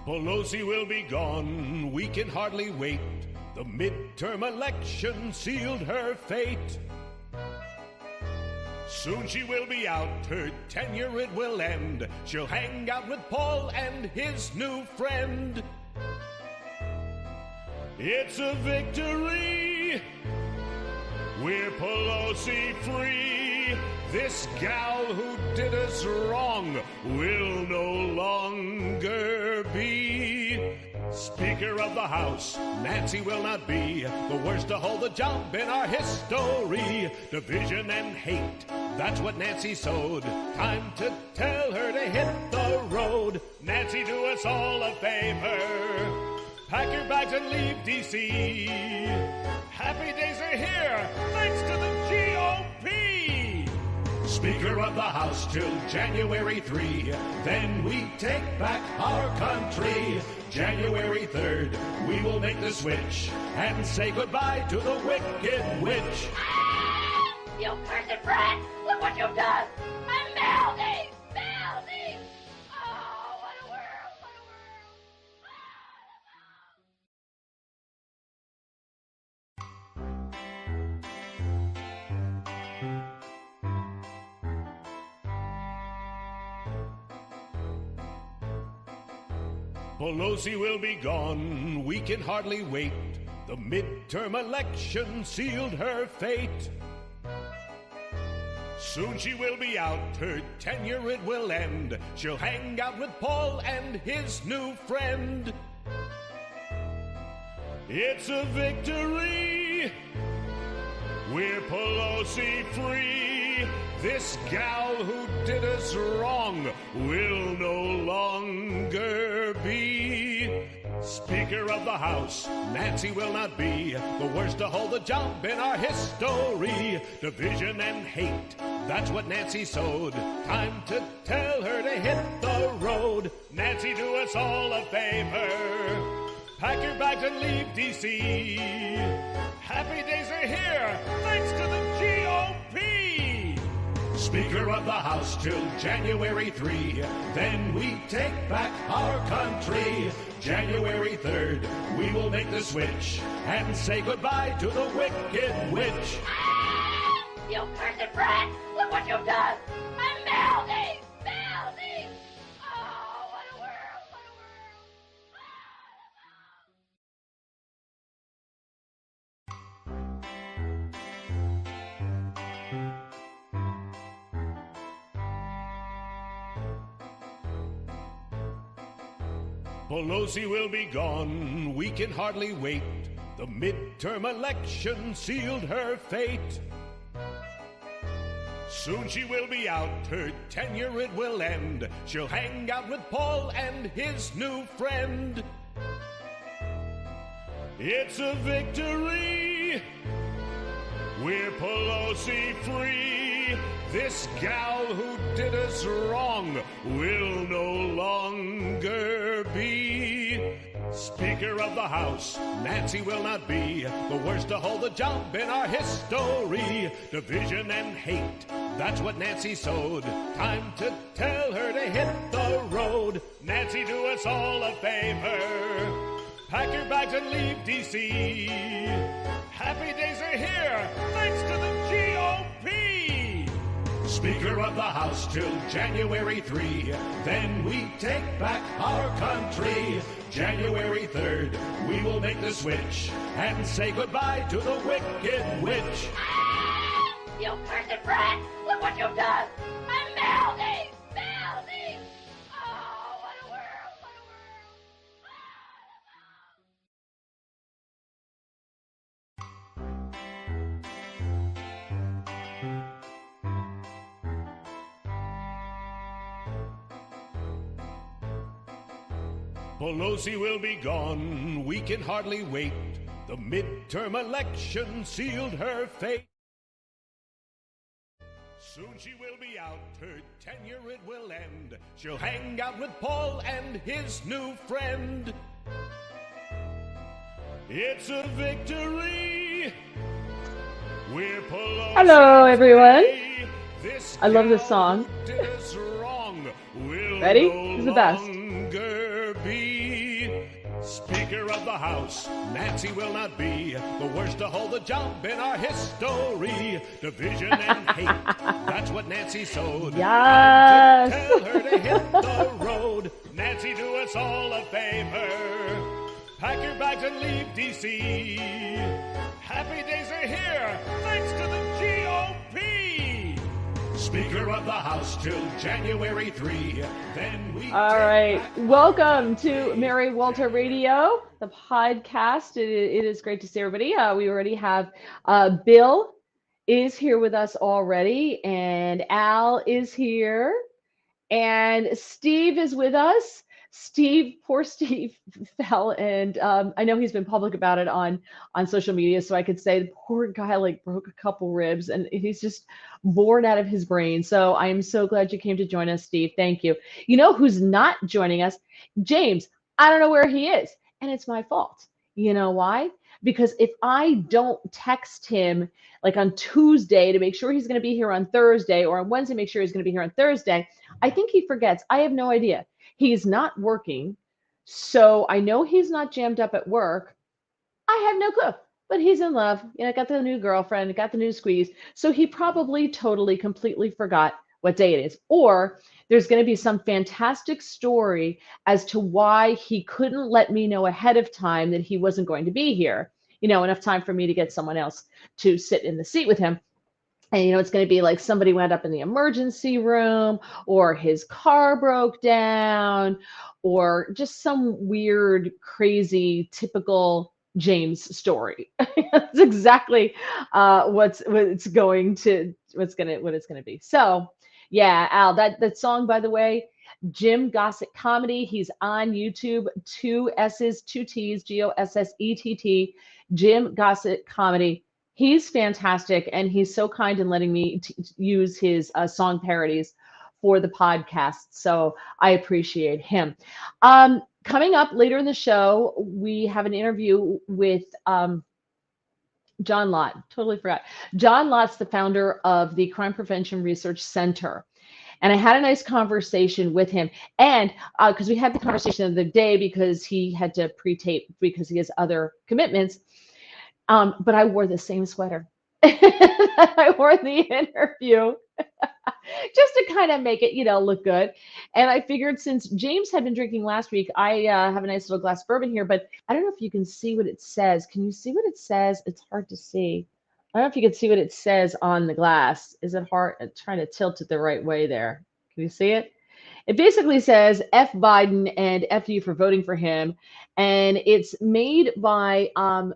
Pelosi will be gone, we can hardly wait. The midterm election sealed her fate. Soon she will be out, her tenure it will end. She'll hang out with Paul and his new friend. It's a victory, we're Pelosi free. This gal who did us wrong will no longer be Speaker of the House. Nancy will not be the worst to hold the job in our history. Division and hate, that's what Nancy sowed. Time to tell her to hit the road. Nancy, do us all a favor. Pack your bags and leave D.C. Happy days are here, thanks to the GOP. Speaker of the House till January 3. Then we take back our country. January 3rd, we will make the switch and say goodbye to the wicked witch. Ah! You cursed brat! Look what you've done! I'm melting! Melting! Oh, what a world! What a world! Pelosi will be gone, we can hardly wait. The midterm election sealed her fate. Soon she will be out, her tenure it will end. She'll hang out with Paul and his new friend. It's a victory, we're Pelosi free. This gal who did us wrong will no longer be Speaker of the House. Nancy will not be the worst to hold the job in our history. Division and hate, that's what Nancy sowed. Time to tell her to hit the road. Nancy, do us all a favor. Pack your bags and leave D.C. Happy days are here, thanks to the GOP. Speaker of the House till January 3. Then we take back our country. January 3rd, we will make the switch and say goodbye to the wicked witch. Ah! You cursed brat! Look what you've done! I'm melting! Melting! Oh, what a world! What a world! Pelosi will be gone, we can hardly wait. The midterm election sealed her fate. Soon she will be out, her tenure it will end. She'll hang out with Paul and his new friend. It's a victory, we're Pelosi free. This gal who did us wrong will no longer be Speaker of the House. Nancy will not be the worst to hold the job in our history. Division and hate, that's what Nancy sowed. Time to tell her to hit the road. Nancy, do us all a favor. Pack your bags and leave D.C. Happy days are here, thanks to the GOP. Speaker of the House till January 3. Then we take back our country. January 3rd, we will make the switch and say goodbye to the wicked witch. Ah! You cursed brat! Look what you've done! I'm melting! Melting! Oh, what a world! What a world! Pelosi will be gone, we can hardly wait. The midterm election sealed her fate. Soon she will be out, her tenure it will end. She'll hang out with Paul and his new friend. It's a victory, we're Pelosi. Hello, everyone. This I love this song. did us wrong will Ready? no This is the best. longer be house. Nancy will not be the worst to hold the job in our history. Division and hate, that's what Nancy sowed. Yes. Tell her to hit the road. Nancy, do us all a favor. Pack your bags and leave D.C. Happy days are here, thanks to the GOP. Speaker of the House till January 3. Then we. All right. Welcome to Mary Walter Radio, the podcast. It is great to see everybody. We already have Bill is here with us already, and Al is here, and Steve is with us. Poor Steve fell, and I know he's been public about it on social media, so I could say the poor guy like broke a couple ribs, and he's just bored out of his brain. So I am so glad you came to join us, Steve. Thank you. You know who's not joining us? James. I don't know where he is, and it's my fault. You know why? Because if I don't text him like on Tuesday to make sure he's going to be here on Thursday, or on Wednesday make sure he's going to be here on Thursday, I think he forgets. I have no idea. He's not working, so I know he's not jammed up at work. I have no clue, but he's in love. You know, got the new girlfriend, got the new squeeze. So he probably totally, completely forgot what day it is. Or there's going to be some fantastic story as to why he couldn't let me know ahead of time that he wasn't going to be here. You know, enough time for me to get someone else to sit in the seat with him. And, you know, it's going to be like somebody went up in the emergency room, or his car broke down, or just some weird, crazy, typical James story. That's exactly what it's going to be. So, yeah, Al, that song, by the way, Jim Gossett Comedy. He's on YouTube. 2 S's, 2 T's, Gossett. Jim Gossett Comedy. He's fantastic, and he's so kind in letting me use his song parodies for the podcast. So I appreciate him. Coming up later in the show, we have an interview with John Lott. Totally forgot. John Lott's the founder of the Crime Prevention Research Center. And I had a nice conversation with him. And because we had the conversation the other day because he had to pre-tape because he has other commitments. But I wore the same sweater I wore in the interview just to kind of make it, you know, look good. And I figured since James had been drinking last week, I have a nice little glass of bourbon here, but I don't know if you can see what it says. Can you see what it says? It's hard to see. I don't know if you can see what it says on the glass. Is it hard? I'm trying to tilt it the right way there. Can you see it? It basically says F Biden and F you for voting for him. And it's made by,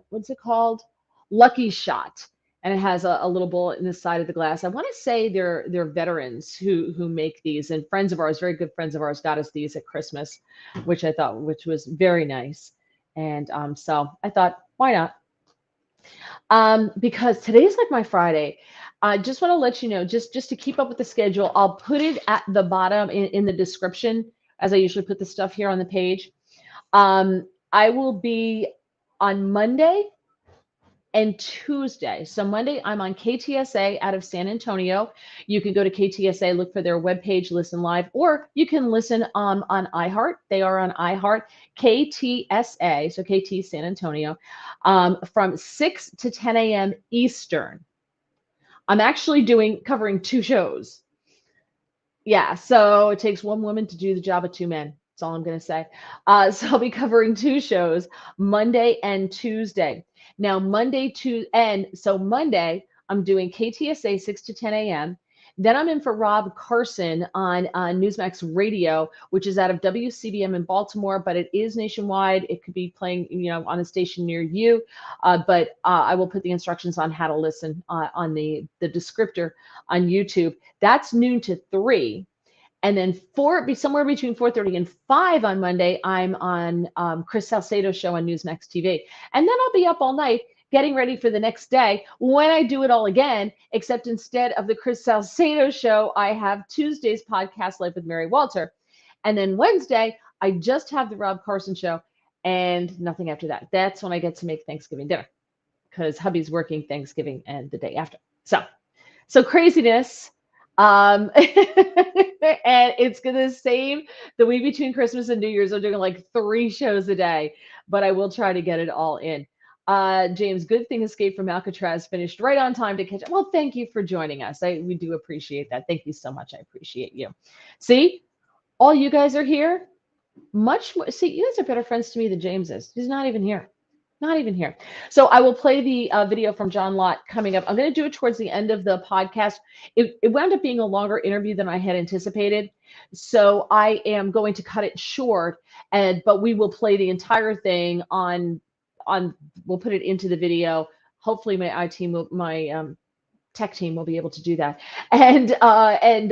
what's it called? Lucky Shot. And it has a little bullet in the side of the glass. I want to say they're veterans who make these, and friends of ours, very good friends of ours, got us these at Christmas, which was very nice. And so I thought, why not? Because today's like my Friday. I just want to let you know, just to keep up with the schedule, I'll put it at the bottom in the description, as I usually put the stuff here on the page. I will be on Monday and Tuesday. So Monday, I'm on KTSA out of San Antonio. You can go to KTSA, look for their webpage, listen live, or you can listen on iHeart. They are on iHeart, KTSA, so KT San Antonio, from 6 to 10 a.m. Eastern. I'm actually covering 2 shows. Yeah, so it takes one woman to do the job of 2 men. That's all I'm going to say. So I'll be covering 2 shows, Monday and Tuesday. Now, Monday, I'm doing KTSA 6 to 10 a.m. Then I'm in for Rob Carson on Newsmax Radio, which is out of WCBM in Baltimore, but it is nationwide. It could be playing, you know, on a station near you. But I will put the instructions on how to listen on the descriptor on YouTube. That's noon to 3. And then somewhere between 4:30 and 5 on Monday, I'm on Chris Salcedo's show on Newsmax TV. And then I'll be up all night getting ready for the next day when I do it all again, except instead of the Chris Salcedo show, I have Tuesday's podcast live with Mary Walter. And then Wednesday, I just have the Rob Carson show and nothing after that. That's when I get to make Thanksgiving dinner because hubby's working Thanksgiving and the day after. So craziness. And it's the same the week between Christmas and New Year's. I'm doing like 3 shows a day, but I will try to get it all in. James, good thing Escape from Alcatraz finished right on time to catch up. Well, thank you for joining us. We do appreciate that. Thank you so much. I appreciate you. See, all you guys are here. Much more. See, you guys are better friends to me than James is. He's not even here. Not even here. So I will play the video from John Lott coming up. I'm going to do it towards the end of the podcast. It wound up being a longer interview than I had anticipated. So I am going to cut it short, but we will play the entire thing on we'll put it into the video. Hopefully my tech team will be able to do that. And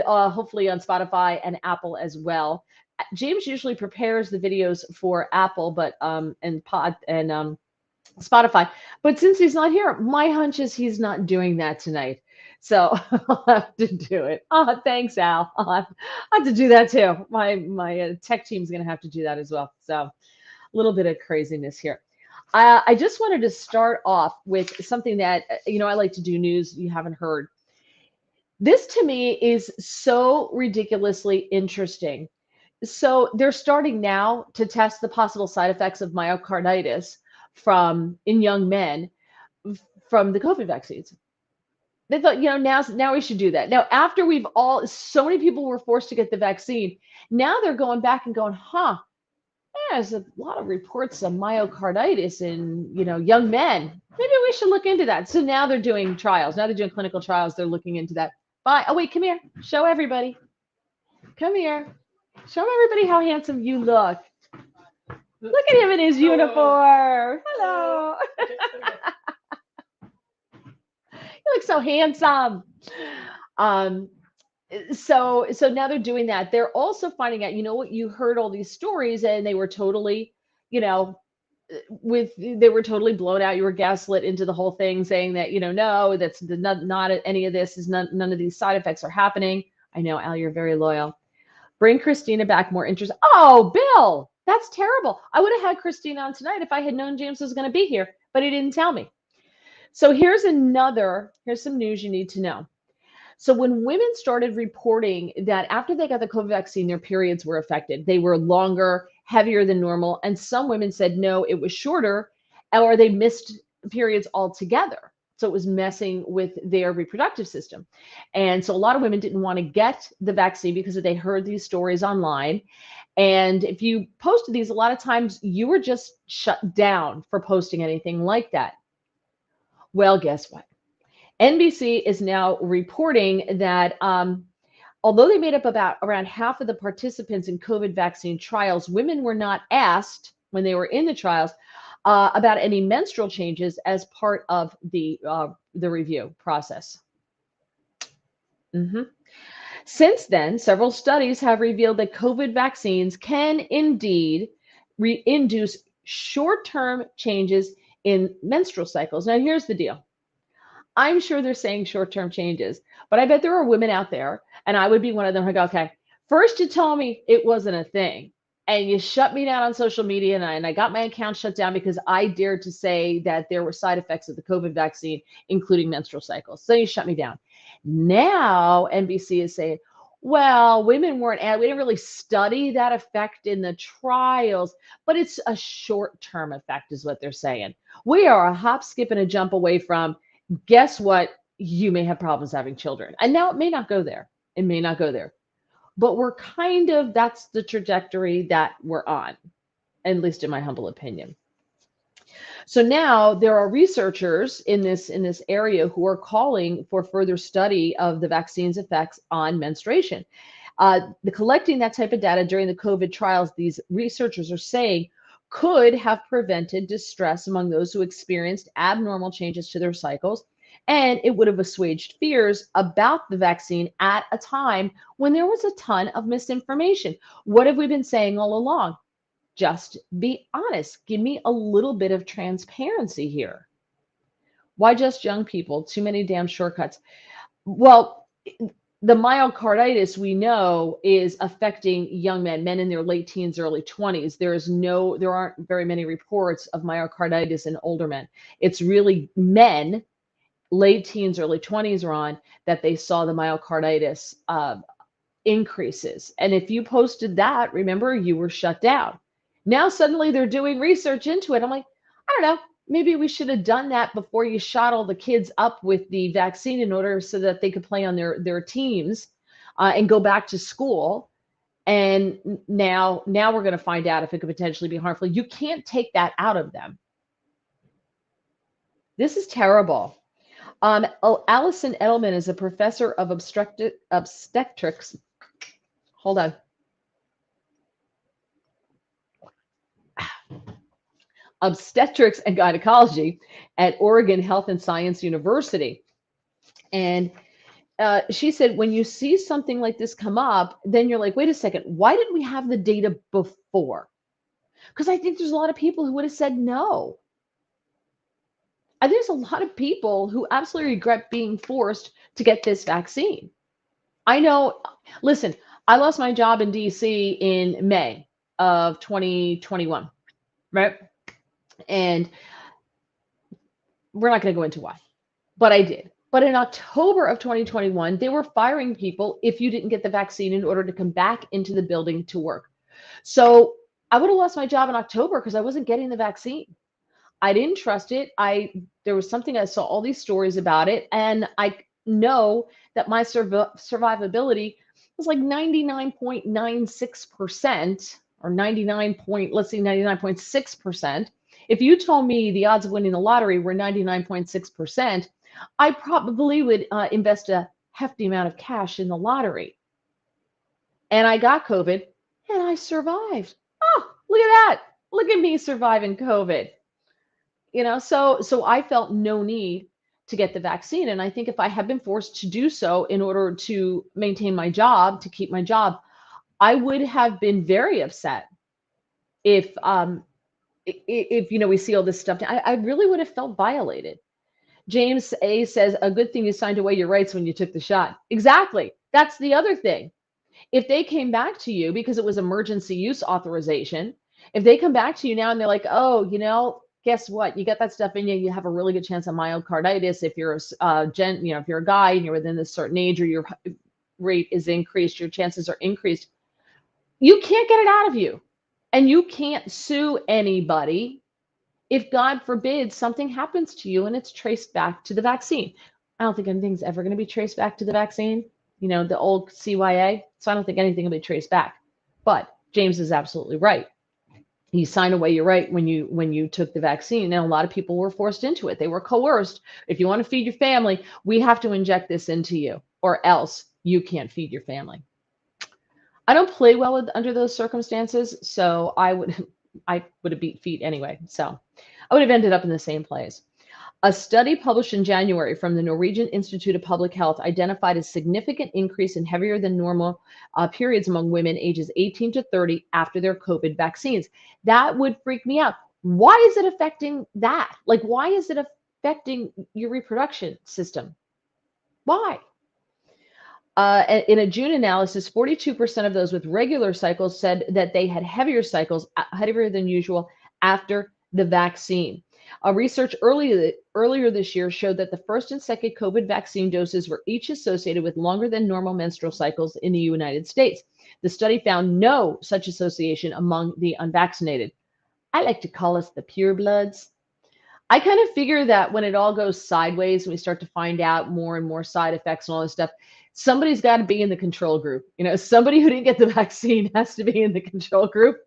hopefully on Spotify and Apple as well. James usually prepares the videos for Apple, but Spotify. But since he's not here, my hunch is he's not doing that tonight. So I'll have to do it. Oh, thanks, Al. I'll have to do that too. My tech team's going to have to do that as well. So a little bit of craziness here. I just wanted to start off with something that, I like to do news you haven't heard. This to me is so ridiculously interesting. So they're starting now to test the possible side effects of myocarditis in young men from the COVID vaccines. They thought, now we should do that. Now, after so many people were forced to get the vaccine, now they're going back and going, there's a lot of reports of myocarditis in, young men. Maybe we should look into that. So now they're doing trials. Now they're doing clinical trials. They're looking into that. Bye. Oh, wait, come here. Show everybody. Come here. Show everybody how handsome you look. Look at him in his uniform. Hello. You look so handsome. So now they're doing that. They're also finding out, what, you heard all these stories and they were totally, they were totally blown out. You were gaslit into the whole thing saying that, no, that's not any of this is none of these side effects are happening. I know, Al, you're very loyal. Bring Christina back, more interest. Oh, Bill, that's terrible. I would have had Christina on tonight if I had known James was going to be here, but he didn't tell me. So here's some news you need to know. So when women started reporting that after they got the COVID vaccine, their periods were affected, they were longer, heavier than normal. And some women said, no, it was shorter, or they missed periods altogether. So it was messing with their reproductive system. And so a lot of women didn't want to get the vaccine because they heard these stories online. And if you posted these, a lot of times you were just shut down for posting anything like that. Well, guess what? NBC is now reporting that although they made up around half of the participants in COVID vaccine trials, women were not asked when they were in the trials about any menstrual changes as part of the review process. Since then, several studies have revealed that COVID vaccines can indeed induce short-term changes in menstrual cycles. Now, here's the deal. I'm sure they're saying short-term changes, but I bet there are women out there, and I would be one of them who go, okay, first you told me it wasn't a thing, and you shut me down on social media, and I got my account shut down because I dared to say that there were side effects of the COVID vaccine, including menstrual cycles. So you shut me down. Now NBC is saying, well, women we didn't really study that effect in the trials, but it's a short-term effect is what they're saying. We are a hop, skip, and a jump away from, guess what? You may have problems having children. And now it may not go there. It may not go there. But that's the trajectory that we're on, at least in my humble opinion. So now there are researchers in this area who are calling for further study of the vaccine's effects on menstruation. Collecting that type of data during the COVID trials, these researchers are saying, could have prevented distress among those who experienced abnormal changes to their cycles, and it would have assuaged fears about the vaccine at a time when there was a ton of misinformation. What have we been saying all along? Just be honest. Give me a little bit of transparency here. Why just young people? Too many damn shortcuts. Well, the myocarditis we know is affecting young men in their late teens, early 20s. There aren't very many reports of myocarditis in older men. It's really men late teens, early 20s are on, that they saw the myocarditis increases. And if you posted that, remember, you were shut down. Now suddenly they're doing research into it. I'm like, I don't know. Maybe we should have done that before you shot all the kids up with the vaccine in order so that they could play on their teams and go back to school. And now we're going to find out if it could potentially be harmful. You can't take that out of them. This is terrible. Allison Edelman is a professor of obstetrics. Hold on. Obstetrics and gynecology at Oregon Health and Science University. And she said, when you see something like this come up, then you're like, wait a second, why didn't we have the data before? Because I think there's a lot of people who would have said no. And there's a lot of people who absolutely regret being forced to get this vaccine. I know, listen, I lost my job in DC in May of 2021, right? And we're not going to go into why, but I did. But in October of 2021, they were firing people if you didn't get the vaccine in order to come back into the building to work. So I would have lost my job in October because I wasn't getting the vaccine. I didn't trust it. There was something, I saw all these stories about it, and I know that my survivability was like 99.96% or 99.6%. If you told me the odds of winning the lottery were 99.6%, I probably would invest a hefty amount of cash in the lottery. And I got COVID and I survived. Oh, look at that. Look at me surviving COVID. So I felt no need to get the vaccine. And I think if I had been forced to do so in order to maintain my job, to keep my job, I would have been very upset if we see all this stuff. I really would have felt violated. James A says, a good thing you signed away your rights when you took the shot. Exactly. That's the other thing. If they came back to you because it was emergency use authorization, if they come back to you now and they're like, oh, guess what? You get that stuff in you, you have a really good chance of myocarditis. If you're if you're a guy and you're within this certain age or your rate is increased, your chances are increased. You can't get it out of you. And you can't sue anybody if, God forbid, something happens to you and it's traced back to the vaccine. I don't think anything's ever going to be traced back to the vaccine, the old CYA. So I don't think anything will be traced back. But James is absolutely right. You sign away your right when you took the vaccine. Now, a lot of people were forced into it. They were coerced. If you want to feed your family, we have to inject this into you, or else you can't feed your family. I don't play well under those circumstances, so I would have beat feet anyway. So I would have ended up in the same place. A study published in January from the Norwegian Institute of Public Health identified a significant increase in heavier than normal periods among women ages 18 to 30 after their COVID vaccines. That would freak me out. Why is it affecting that? Like, why is it affecting your reproduction system? Why? In a June analysis, 42% of those with regular cycles said that they had heavier cycles, heavier than usual, after the vaccine. Research earlier this year showed that the first and second COVID vaccine doses were each associated with longer than normal menstrual cycles in the United States. The study found no such association among the unvaccinated. I like to call us the purebloods. I kind of figure that when it all goes sideways and we start to find out more and more side effects and all this stuff, somebody's got to be in the control group. Somebody who didn't get the vaccine has to be in the control group,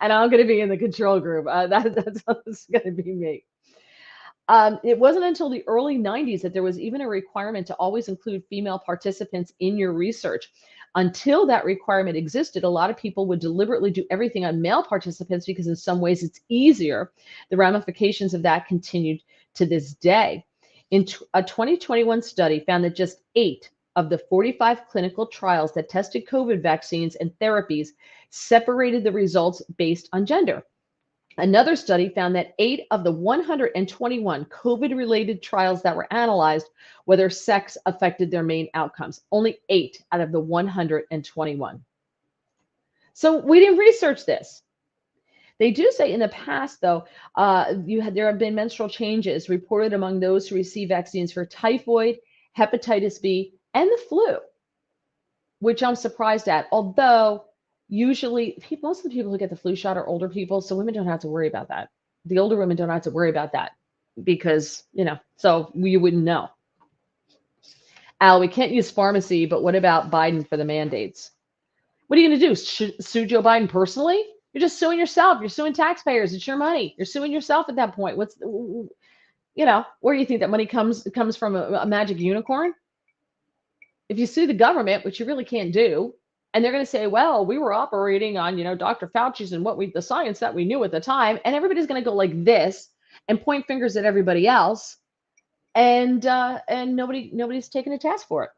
and I'm going to be in the control group. That's going to be me. It wasn't until the early 90s that there was even a requirement to always include female participants in your research. Until that requirement existed, a lot of people would deliberately do everything on male participants because in some ways it's easier. The ramifications of that continued to this day. A 2021 study found that just 8 of the 45 clinical trials that tested COVID vaccines and therapies separated the results based on gender. Another study found that 8 of the 121 COVID-related trials that were analyzed, whether sex affected their main outcomes. Only 8 out of the 121. So we didn't research this. They do say in the past, though, there have been menstrual changes reported among those who receive vaccines for typhoid, hepatitis B, and the flu, which I'm surprised at. Although usually most of the people who get the flu shot are older people, so women don't have to worry about that. The older women don't have to worry about that because, so you wouldn't know. Al, we can't use pharmacy, but what about Biden for the mandates? What are you going to do? Sue Joe Biden personally? You're just suing yourself. You're suing taxpayers. It's your money. You're suing yourself at that point. Where do you think that money comes from a magic unicorn? If you sue the government, which you really can't do, and they're going to say, well, we were operating on, Dr. Fauci's and the science that we knew at the time, and everybody's going to go like this and point fingers at everybody else, and nobody's taking a task for it.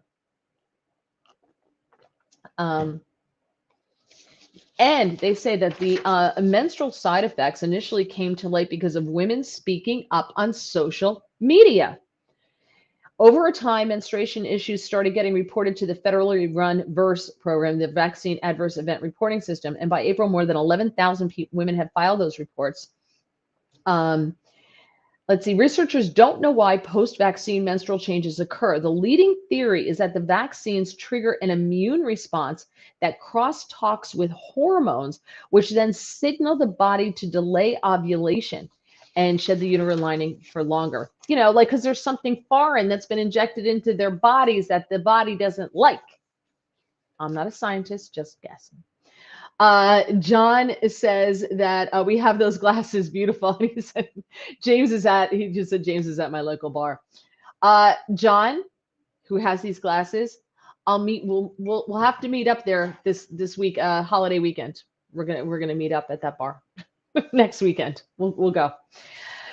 And they say that the menstrual side effects initially came to light because of women speaking up on social media. Over time, menstruation issues started getting reported to the federally run VERSE program, the Vaccine Adverse Event Reporting System. And by April, more than 11,000 women had filed those reports. Let's see, researchers don't know why post-vaccine menstrual changes occur. The leading theory is that the vaccines trigger an immune response that cross-talks with hormones, which then signal the body to delay ovulation and shed the uterine lining for longer. Because there's something foreign that's been injected into their bodies that the body doesn't like. I'm not a scientist, just guessing. John says that we have those glasses, beautiful. He said James is at my local bar. John, who has these glasses, we'll have to meet up there this week, holiday weekend. We're gonna meet up at that bar next weekend. We'll go.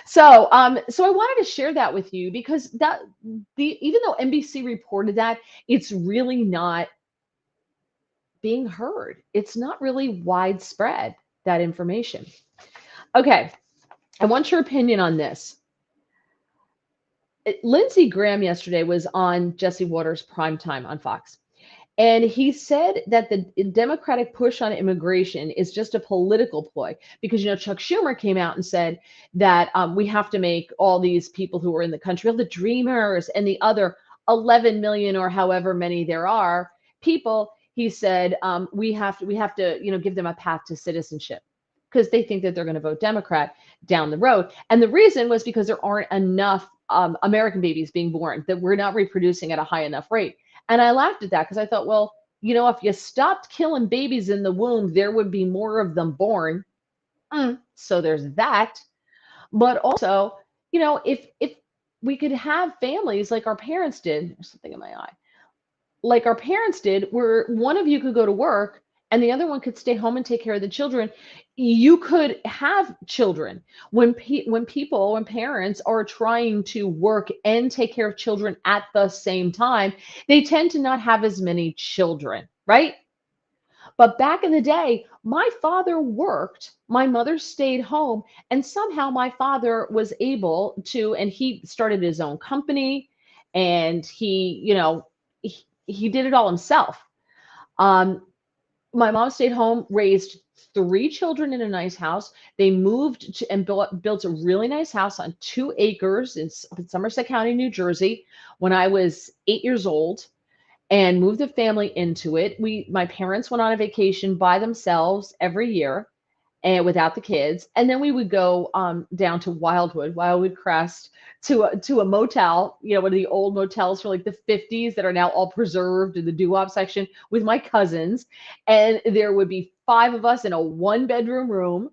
So I wanted to share that with you because even though NBC reported that, it's really not being heard. It's not really widespread, that information. Okay, I want your opinion on this. Lindsey Graham yesterday was on Jesse Waters' Primetime on Fox. And he said that the Democratic push on immigration is just a political ploy because, Chuck Schumer came out and said that we have to make all these people who are in the country, all the dreamers and the other 11 million or however many there are people, he said we have to give them a path to citizenship because they think that they're going to vote Democrat down the road. And the reason was because there aren't enough American babies being born, that we're not reproducing at a high enough rate. And I laughed at that because I thought, well, if you stopped killing babies in the womb, there would be more of them born. So there's that. But also, if we could have families like our parents did, there's something in my eye, like our parents did, where one of you could go to work and the other one could stay home and take care of the children. You could have children. When parents are trying to work and take care of children at the same time, they tend to not have as many children, right? But back in the day, my father worked, my mother stayed home, and somehow my father was able to, and he started his own company, and he did it all himself. My mom stayed home, raised 3 children in a nice house. They moved and built a really nice house on 2 acres in Somerset County, New Jersey, when I was 8 years old, and moved the family into it. My parents went on a vacation by themselves every year, and without the kids. And then we would go down to Wildwood Crest, to a motel, one of the old motels for like the 50s that are now all preserved in the doo-wop section, with my cousins. And there would be 5 of us in a 1-bedroom room.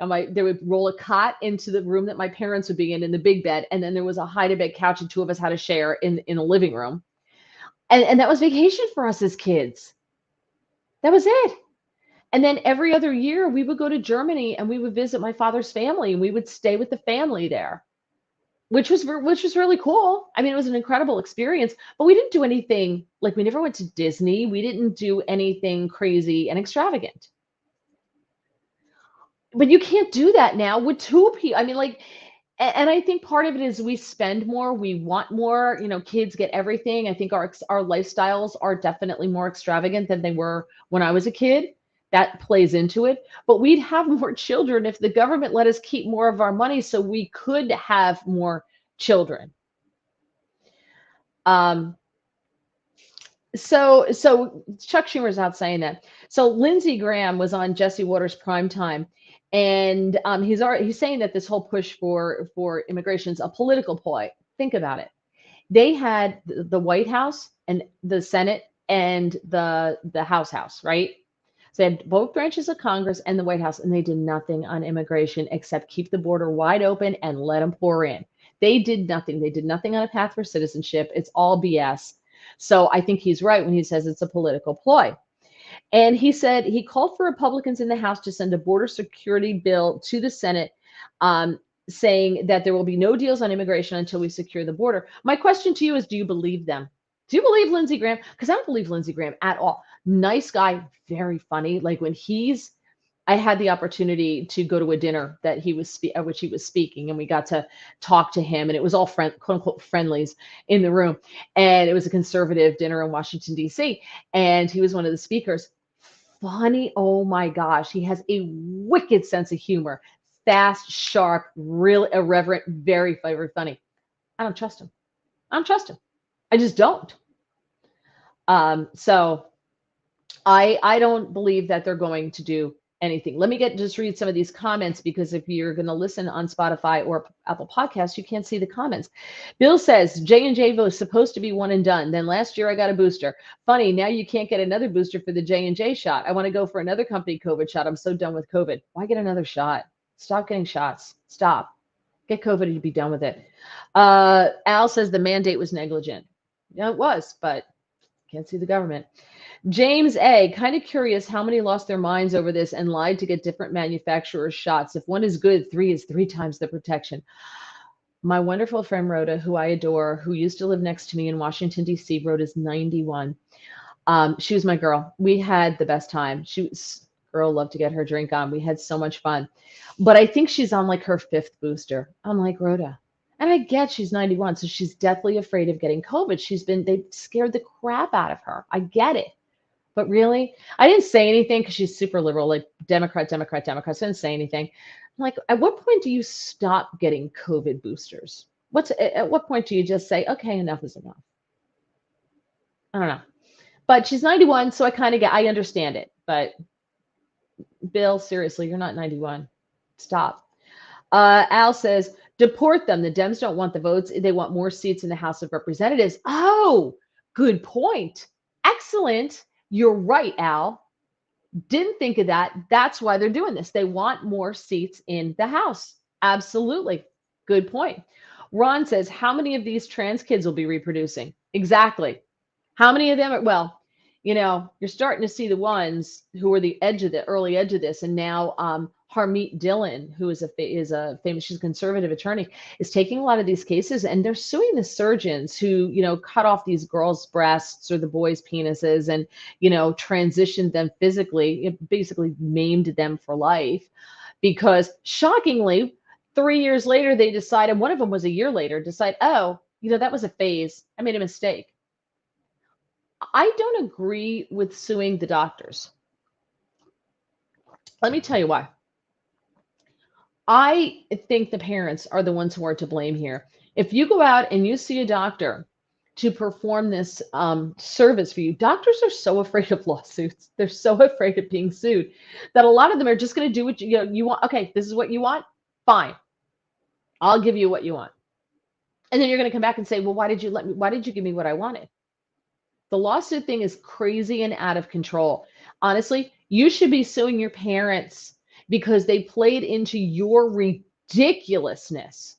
And they would roll a cot into the room that my parents would be in the big bed. And then there was a hide-a-bed couch and 2 of us had to share in a living room. And that was vacation for us as kids. That was it. And then every other year we would go to Germany and we would visit my father's family and we would stay with the family there, which was really cool. I mean, it was an incredible experience, but we didn't do anything, like we never went to Disney. We didn't do anything crazy and extravagant. But you can't do that now with 2 people. I mean, and I think part of it is we spend more, we want more, kids get everything. I think our lifestyles are definitely more extravagant than they were when I was a kid. That plays into it. But we'd have more children if the government let us keep more of our money so we could have more children. Um, so Chuck Schumer's out saying that. So Lindsey Graham was on Jesse Waters' Primetime, and he's saying that this whole push for immigration is a political ploy. Think about it. They had the White House and the Senate and the House, right? So they had both branches of Congress and the White House, and they did nothing on immigration except keep the border wide open and let them pour in. They did nothing. They did nothing on a path for citizenship. It's all BS. So I think he's right when he says it's a political ploy. And he said he called for Republicans in the House to send a border security bill to the Senate, saying that there will be no deals on immigration until we secure the border. My question to you is, do you believe them? Do you believe Lindsey Graham? Because I don't believe Lindsey Graham at all. Nice guy, very funny. Like when I had the opportunity to go to a dinner that at which he was speaking, and we got to talk to him, and it was all quote unquote friendlies in the room, and it was a conservative dinner in Washington D.C. and he was one of the speakers. Funny, oh my gosh, he has a wicked sense of humor, fast, sharp, really irreverent, very, very funny. I don't trust him. I just don't. So I don't believe that they're going to do anything. Let me just read some of these comments, because if you're going to listen on Spotify or Apple Podcasts, you can't see the comments. Bill says J&J was supposed to be one and done. Then last year I got a booster. Funny, now you can't get another booster for the J&J shot. I want to go for another company COVID shot. I'm so done with COVID. Why get another shot? Stop getting shots. Stop. Get COVID and be done with it. Al says the mandate was negligent. Yeah, it was, but can't see the government. James A, kind of curious how many lost their minds over this and lied to get different manufacturers' shots. If one is good, 3 is 3 times the protection. My wonderful friend Rhoda, who I adore, who used to live next to me in Washington, D.C., Rhoda's 91. She was my girl. We had the best time. Girl loved to get her drink on. We had so much fun. But I think she's on like her 5th booster. I'm like, Rhoda. And I get she's 91, so she's deathly afraid of getting COVID. They scared the crap out of her. I get it. But really, I didn't say anything because she's super liberal, like Democrat. So I didn't say anything. I'm like, at what point do you stop getting COVID boosters? At what point do you just say, okay, enough is enough? I don't know. But she's 91, so I understand it. But Bill, seriously, you're not 91. Stop. Al says, deport them. The Dems don't want the votes. They want more seats in the House of Representatives. Oh, good point. Excellent. You're right, Al. Didn't think of that. That's why they're doing this. They want more seats in the House. Absolutely. Good point. Ron says, how many of these trans kids will be reproducing? Exactly. How many of them are, well, you're starting to see the ones who are the early edge of this. And now Harmeet Dillon, who is a famous, she's a conservative attorney, is taking a lot of these cases, and they're suing the surgeons who, cut off these girls' breasts or the boys' penises and, transitioned them physically, it basically maimed them for life. Because shockingly, 3 years later, they decided, one of them was a year later, oh, that was a phase. I made a mistake. I don't agree with suing the doctors. Let me tell you why. I think the parents are the ones who are to blame here. If you go out and you see a doctor to perform this service for you, doctors are so afraid of lawsuits. They're so afraid of being sued that a lot of them are just going to do what you want. Okay, this is what you want. Fine. I'll give you what you want. And then you're going to come back and say, well, why did you give me what I wanted? The lawsuit thing is crazy and out of control. Honestly, you should be suing your parents because they played into your ridiculousness.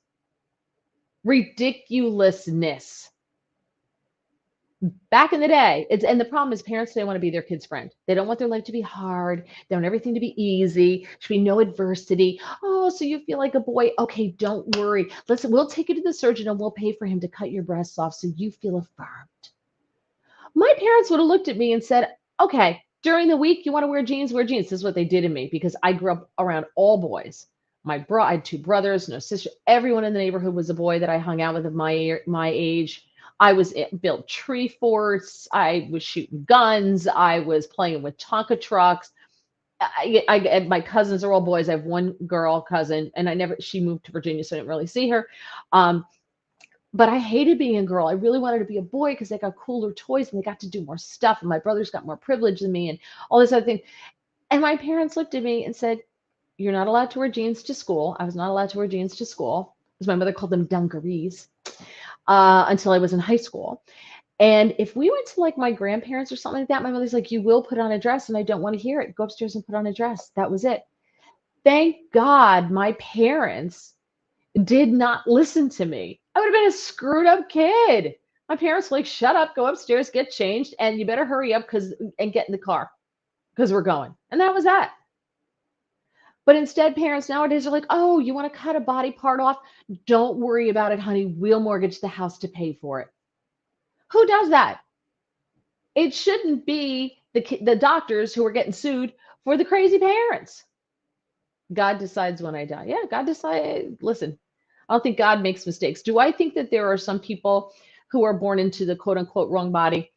Back in the day, and the problem is parents today want to be their kid's friend. They don't want their life to be hard. They want everything to be easy. Should be no adversity. Oh, so you feel like a boy. Okay, don't worry. Listen, we'll take you to the surgeon and we'll pay for him to cut your breasts off so you feel affirmed. My parents would have looked at me and said, okay, during the week, you want to wear jeans? This is what they did to me because I grew up around all boys. I had 2 brothers, no sister. Everyone in the neighborhood was a boy that I hung out with of my age. I was built tree forts. I was shooting guns. I was playing with Tonka trucks. my cousins are all boys. I have one girl cousin, and she moved to Virginia, so I didn't really see her. Um, but I hated being a girl. I really wanted to be a boy because they got cooler toys and they got to do more stuff. And my brothers got more privilege than me and all this other thing. And my parents looked at me and said, "You're not allowed to wear jeans to school." I was not allowed to wear jeans to school because my mother called them dungarees until I was in high school. And if we went to like my grandparents or something like that, my mother's like, "You will put on a dress," and I don't want to hear it. Go upstairs and put on a dress. That was it. Thank God my parents did not listen to me. I would have been a screwed up kid. My parents were like, "Shut up, go upstairs, get changed, and you better hurry up and get in the car because we're going." And that was that. But instead, parents nowadays are like, "Oh, you want to cut a body part off? Don't worry about it, honey. We'll mortgage the house to pay for it." Who does that? It shouldn't be the doctors who are getting sued for the crazy parents. God decides when I die. Yeah, God decides. Listen, I don't think God makes mistakes. Do I think that there are some people who are born into the quote unquote wrong body?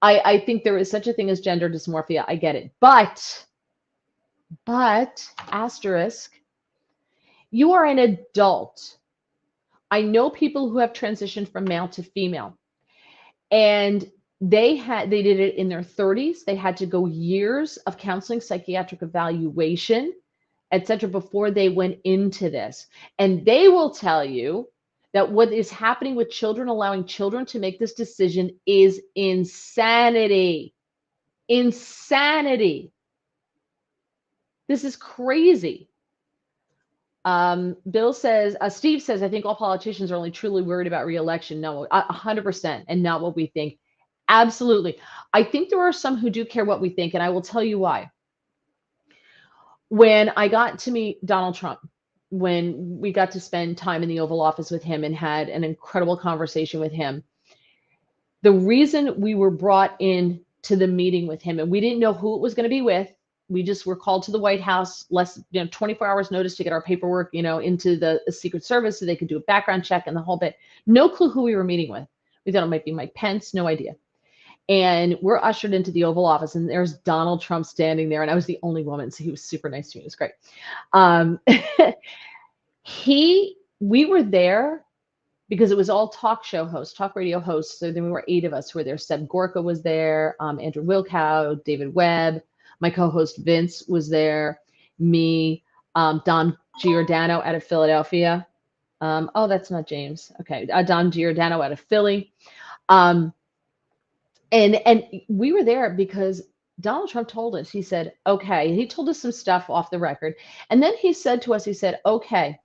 I think there is such a thing as gender dysmorphia. I get it. But, asterisk, you are an adult. I know people who have transitioned from male to female, and they did it in their 30s. They had to go years of counseling, psychiatric evaluation, etc., before they went into this. And they will tell you that what is happening with children, allowing children to make this decision, is insanity. Insanity. This is crazy. Bill says, Steve says, "I think all politicians are only truly worried about reelection." No, 100%, and not what we think. Absolutely. I think there are some who do care what we think, and I will tell you why. When I got to meet Donald Trump, when we got to spend time in the Oval Office with him and had an incredible conversation with him, the reason we were brought in to the meeting with him, and we didn't know who it was going to be with. We just were called to the White House, 24 hours notice to get our paperwork, into the Secret Service so they could do a background check and the whole bit. No clue who we were meeting with. We thought it might be Mike Pence, no idea. And we're ushered into the Oval Office, and there's Donald Trump standing there, and I was the only woman, so he was super nice to me. It was great. We were there because it was all talk show hosts, talk radio hosts. So then we were 8 of us who were there. Seb Gorka was there, Andrew Wilkow, David Webb, my co-host Vince was there, me, Don Giordano out of Philadelphia. Oh, that's not James. Okay, Don Giordano out of Philly. And we were there because Donald Trump told us, he said, okay, he told us some stuff off the record. And then he said to us, he said, "Okay,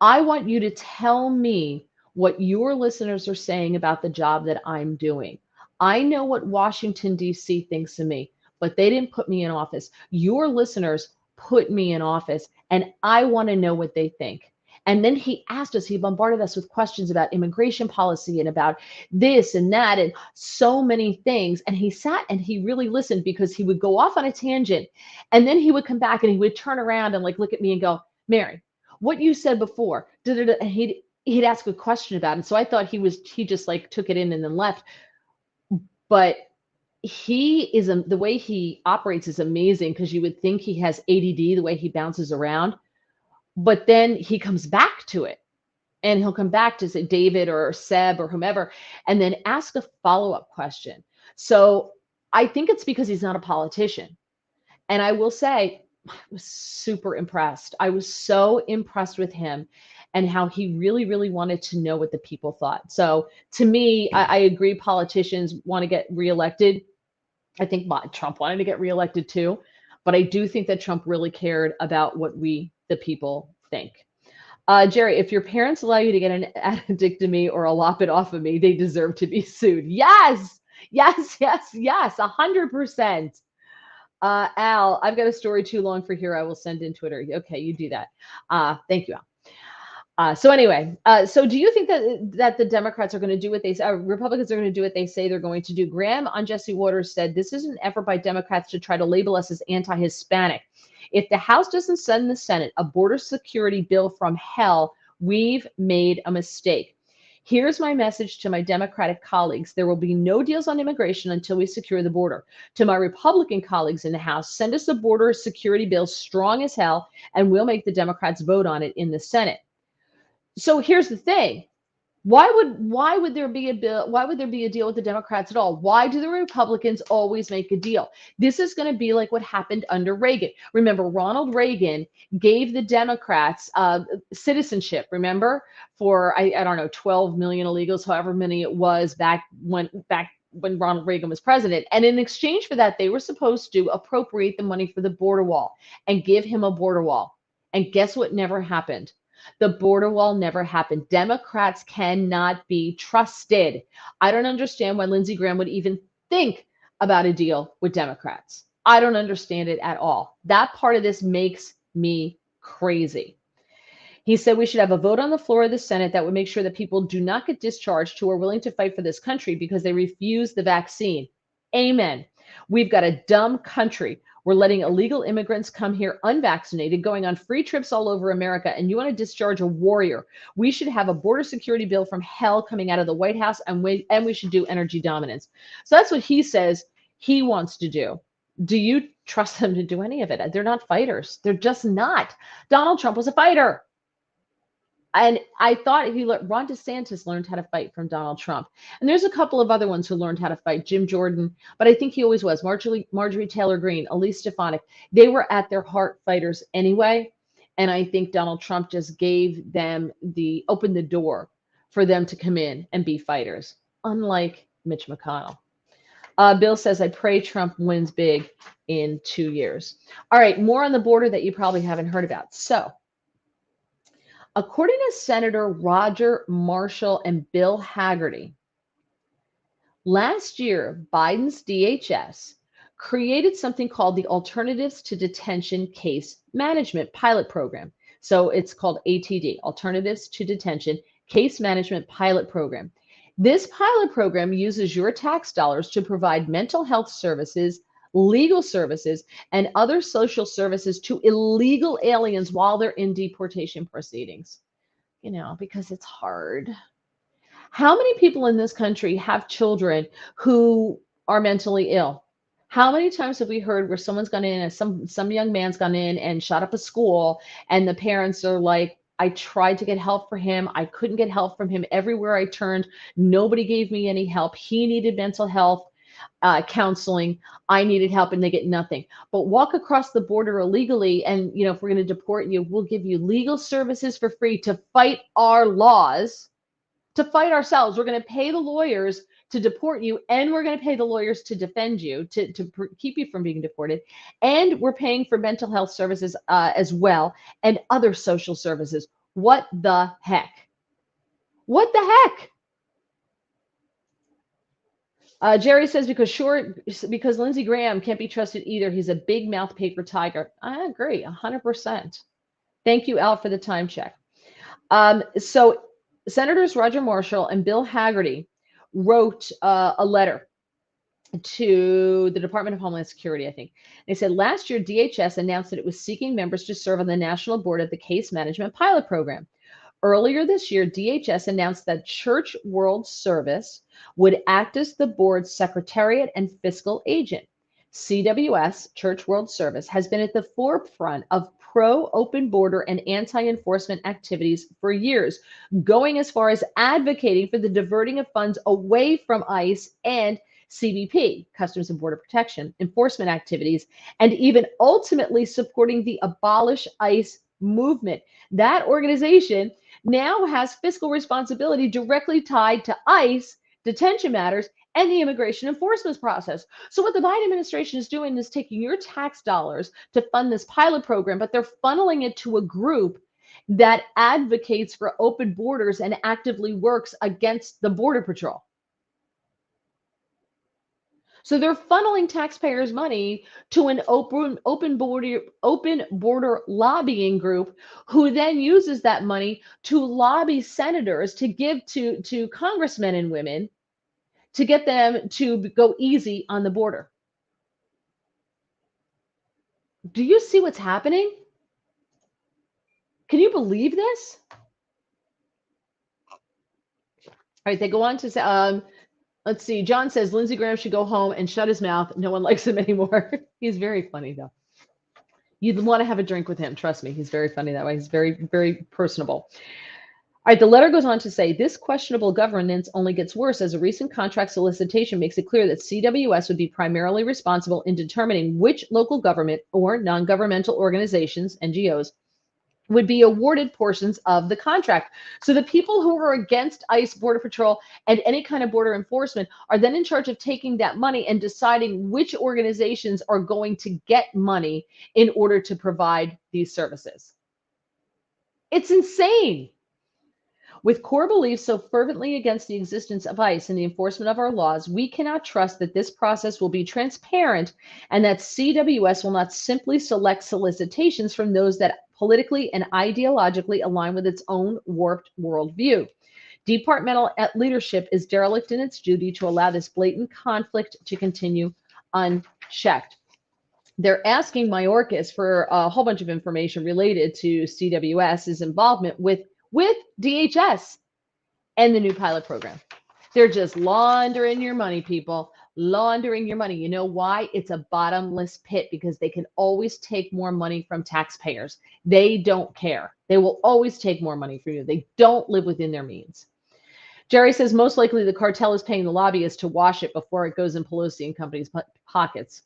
I want you to tell me what your listeners are saying about the job that I'm doing. I know what Washington, D.C. thinks of me, but they didn't put me in office. Your listeners put me in office, and I want to know what they think." And then he asked us, he bombarded us with questions about immigration policy and about this and that and so many things. And he sat and he really listened, because he would go off on a tangent and then he would come back and he would turn around and look at me and go, "Mary, what you said before," and he'd ask a question about it. So I thought he just took it in and then left. But the way he operates is amazing, because you would think he has ADD, the way he bounces around. But then he comes back to it, and he'll come back to say David or Seb or whomever, and then ask a follow-up question. So I think it's because he's not a politician. And I will say, I was super impressed. I was so impressed with him and how he really, really wanted to know what the people thought. So to me, I agree, politicians want to get reelected. I think Trump wanted to get reelected too. But I do think that Trump really cared about what we, the people, think. Jerry, if your parents allow you to get an addictomy or a lop it off of me, they deserve to be sued. Yes, yes, yes, yes, 100%. Al, I've got a story too long for here. I will send in Twitter. Okay, you do that. Thank you, Al. So anyway, so do you think that the Democrats are going to do what Republicans are going to do what they say they're going to do? Graham on Jesse Waters said, "This is an effort by Democrats to try to label us as anti-Hispanic. If the House doesn't send the Senate a border security bill from hell, we've made a mistake." Here's my message to my Democratic colleagues. There will be no deals on immigration until we secure the border. To my Republican colleagues in the House, send us a border security bill strong as hell, and we'll make the Democrats vote on it in the Senate. So here's the thing. Why would there be a bill? Why would there be a deal with the Democrats at all? Why do the Republicans always make a deal? This is going to be like what happened under Reagan. Remember, Ronald Reagan gave the Democrats citizenship. Remember, for I don't know 12 million illegals, however many it was back when Ronald Reagan was president. And in exchange for that, they were supposed to appropriate the money for the border wall and give him a border wall. And guess what never happened? The border wall never happened. Democrats cannot be trusted. I don't understand why Lindsey Graham would even think about a deal with Democrats. I don't understand it at all. That part of this makes me crazy. He said we should have a vote on the floor of the Senate that would make sure that people do not get discharged who are willing to fight for this country because they refuse the vaccine. Amen. We've got a dumb country. We're letting illegal immigrants come here unvaccinated, going on free trips all over America, and you want to discharge a warrior. We should have a border security bill from hell coming out of the White House, and we should do energy dominance. So that's what he says he wants to do. Do you trust them to do any of it? They're not fighters. They're just not. Donald Trump was a fighter. And I thought Ron DeSantis learned how to fight from Donald Trump. And there's a couple of other ones who learned how to fight. Jim Jordan, but I think he always was. Marjorie Taylor Greene, Elise Stefanik. They were at their heart fighters anyway. And I think Donald Trump just gave them opened the door for them to come in and be fighters, unlike Mitch McConnell. Bill says, I pray Trump wins big in 2 years. All right, more on the border that you probably haven't heard about. So, according to Senator Roger Marshall and Bill Hagerty, last year, Biden's DHS created something called the Alternatives to Detention Case Management Pilot Program. So it's called ATD, Alternatives to Detention Case Management Pilot Program. This pilot program uses your tax dollars to provide mental health services, legal services, and other social services to illegal aliens while they're in deportation proceedings. You know, because it's hard. How many people in this country have children who are mentally ill? How many times have we heard where someone's gone in and some young man's gone in and shot up a school, and the parents are like, I tried to get help for him. I couldn't get help from him. Everywhere I turned, nobody gave me any help. He needed mental health counseling. I needed help, and they get nothing. But walk across the border illegally, and if we're going to deport you, we'll give you legal services for free to fight our laws, to fight ourselves. We're going to pay the lawyers to deport you, and we're going to pay the lawyers to defend you, to keep you from being deported. And we're paying for mental health services as well, and other social services. What the heck? What the heck? Jerry says because Lindsey Graham can't be trusted either. He's a big mouth paper tiger. I agree, 100%. Thank you, Al, for the time check. So Senators Roger Marshall and Bill Hagerty wrote a letter to the Department of Homeland Security, I think. They said last year, DHS announced that it was seeking members to serve on the national board of the Case Management Pilot Program. Earlier this year, DHS announced that Church World Service would act as the board's secretariat and fiscal agent. CWS, Church World Service, has been at the forefront of pro-open border and anti-enforcement activities for years, going as far as advocating for the diverting of funds away from ICE and CBP, Customs and Border Protection, enforcement activities, and even ultimately supporting the Abolish ICE movement. That organization now has fiscal responsibility directly tied to ICE, detention matters, and the immigration enforcement process. So what the Biden administration is doing is taking your tax dollars to fund this pilot program, but they're funneling it to a group that advocates for open borders and actively works against the Border Patrol. So they're funneling taxpayers' money to an open border lobbying group, who then uses that money to lobby senators to give to congressmen and women to get them to go easy on the border. Do you see what's happening? Can you believe this? right, they go on to say, let's see. John says Lindsey Graham should go home and shut his mouth. No one likes him anymore. He's very funny, though. You'd want to have a drink with him. Trust me. He's very funny that way. He's very, very personable. All right, the letter goes on to say this questionable governance only gets worse as a recent contract solicitation makes it clear that CWS would be primarily responsible in determining which local government or non-governmental organizations, NGOs, would be awarded portions of the contract. So the people who are against ICE, Border Patrol, and any kind of border enforcement are then in charge of taking that money and deciding which organizations are going to get money in order to provide these services. It's insane. With core beliefs so fervently against the existence of ICE and the enforcement of our laws, we cannot trust that this process will be transparent and that CWS will not simply select solicitations from those that politically and ideologically align with its own warped worldview. Departmental leadership is derelict in its duty to allow this blatant conflict to continue unchecked. They're asking Mayorkas for a whole bunch of information related to CWS's involvement with DHS and the new pilot program. They're just laundering your money, people, laundering your money. You know why? It's a bottomless pit because they can always take more money from taxpayers. They don't care. They will always take more money from you. They don't live within their means. Jerry says most likely the cartel is paying the lobbyists to wash it before it goes in Pelosi and companies' pockets.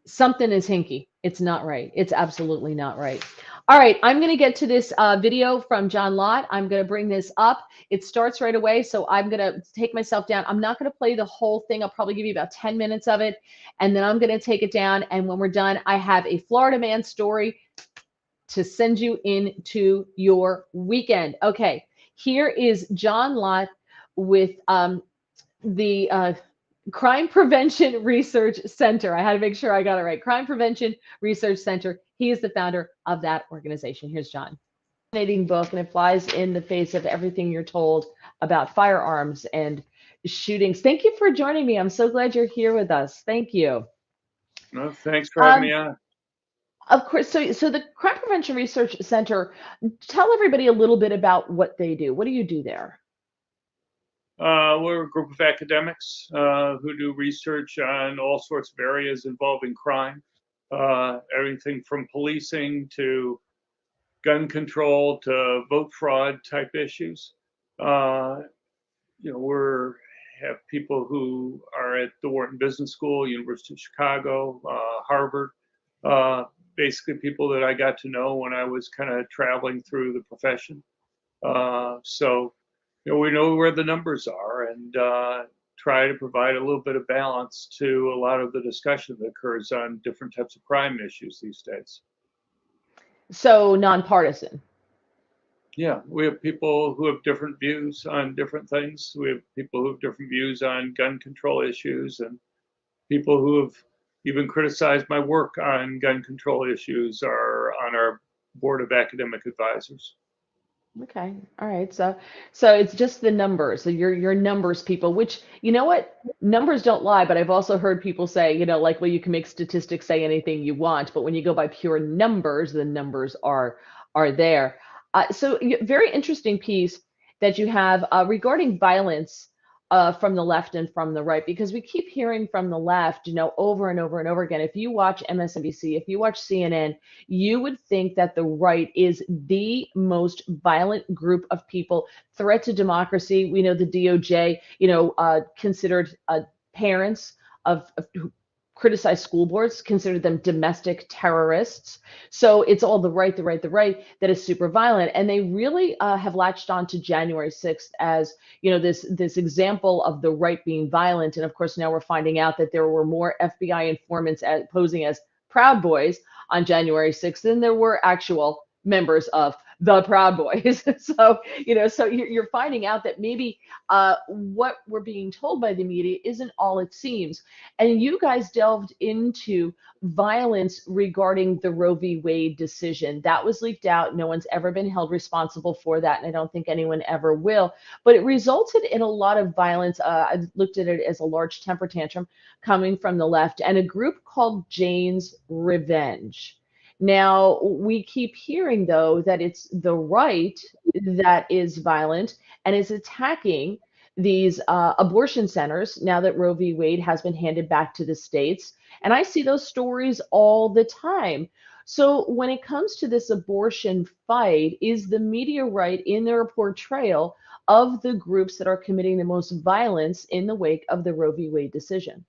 Something is hinky. It's not right. It's absolutely not right. All right, I'm going to get to this video from John Lott. I'm going to bring this up. It starts right away, so I'm going to take myself down. I'm not going to play the whole thing. I'll probably give you about 10 minutes of it, and then I'm going to take it down. And when we're done, I have a Florida man story to send you into your weekend. Okay, here is John Lott with the Crime Prevention Research Center. I had to make sure I got it right. Crime Prevention Research Center. He is the founder of that organization. Here's John. Fascinating book, and it flies in the face of everything you're told about firearms and shootings. Thank you for joining me. I'm so glad you're here with us. Thank you. No, thanks for having me on. Of course. So the Crime Prevention Research Center, tell everybody a little bit about what they do. What do you do there? We're a group of academics who do research on all sorts of areas involving crime, everything from policing to gun control to vote fraud type issues. We have people who are at the Wharton Business School, University of Chicago, Harvard, basically people that I got to know when I was kind of traveling through the profession. We know where the numbers are and try to provide a little bit of balance to a lot of the discussion that occurs on different types of crime issues these days. So nonpartisan. Yeah, we have people who have different views on different things. We have people who have different views on gun control issues and people who have even criticized my work on gun control issues are on our board of academic advisors. Okay. All right. So it's just the numbers. So you're numbers people, which, you know what? Numbers don't lie, but I've also heard people say, like, well, you can make statistics say anything you want, but when you go by pure numbers, the numbers are there. So very interesting piece that you have regarding violence from the left and from the right, because we keep hearing from the left, over and over and over again. If you watch MSNBC, if you watch CNN, you would think that the right is the most violent group of people, threat to democracy. We know the DOJ, considered parents of who criticize school boards, consider them domestic terrorists. So it's all the right that is super violent. And they really have latched on to January 6th as, this example of the right being violent. And of course, now we're finding out that there were more FBI informants posing as Proud Boys on January 6th than there were actual members of the Proud Boys. So you're finding out that maybe what we're being told by the media isn't all it seems. And you guys delved into violence regarding the Roe v. Wade decision. That was leaked out. No one's ever been held responsible for that, and I don't think anyone ever will. But it resulted in a lot of violence. I looked at it as a large temper tantrum coming from the left and a group called Jane's Revenge. Now, we keep hearing, though, that it's the right that is violent and is attacking these abortion centers now that Roe v. Wade has been handed back to the states. And I see those stories all the time. So, when it comes to this abortion fight, is the media right in their portrayal of the groups that are committing the most violence in the wake of the Roe v. Wade decision?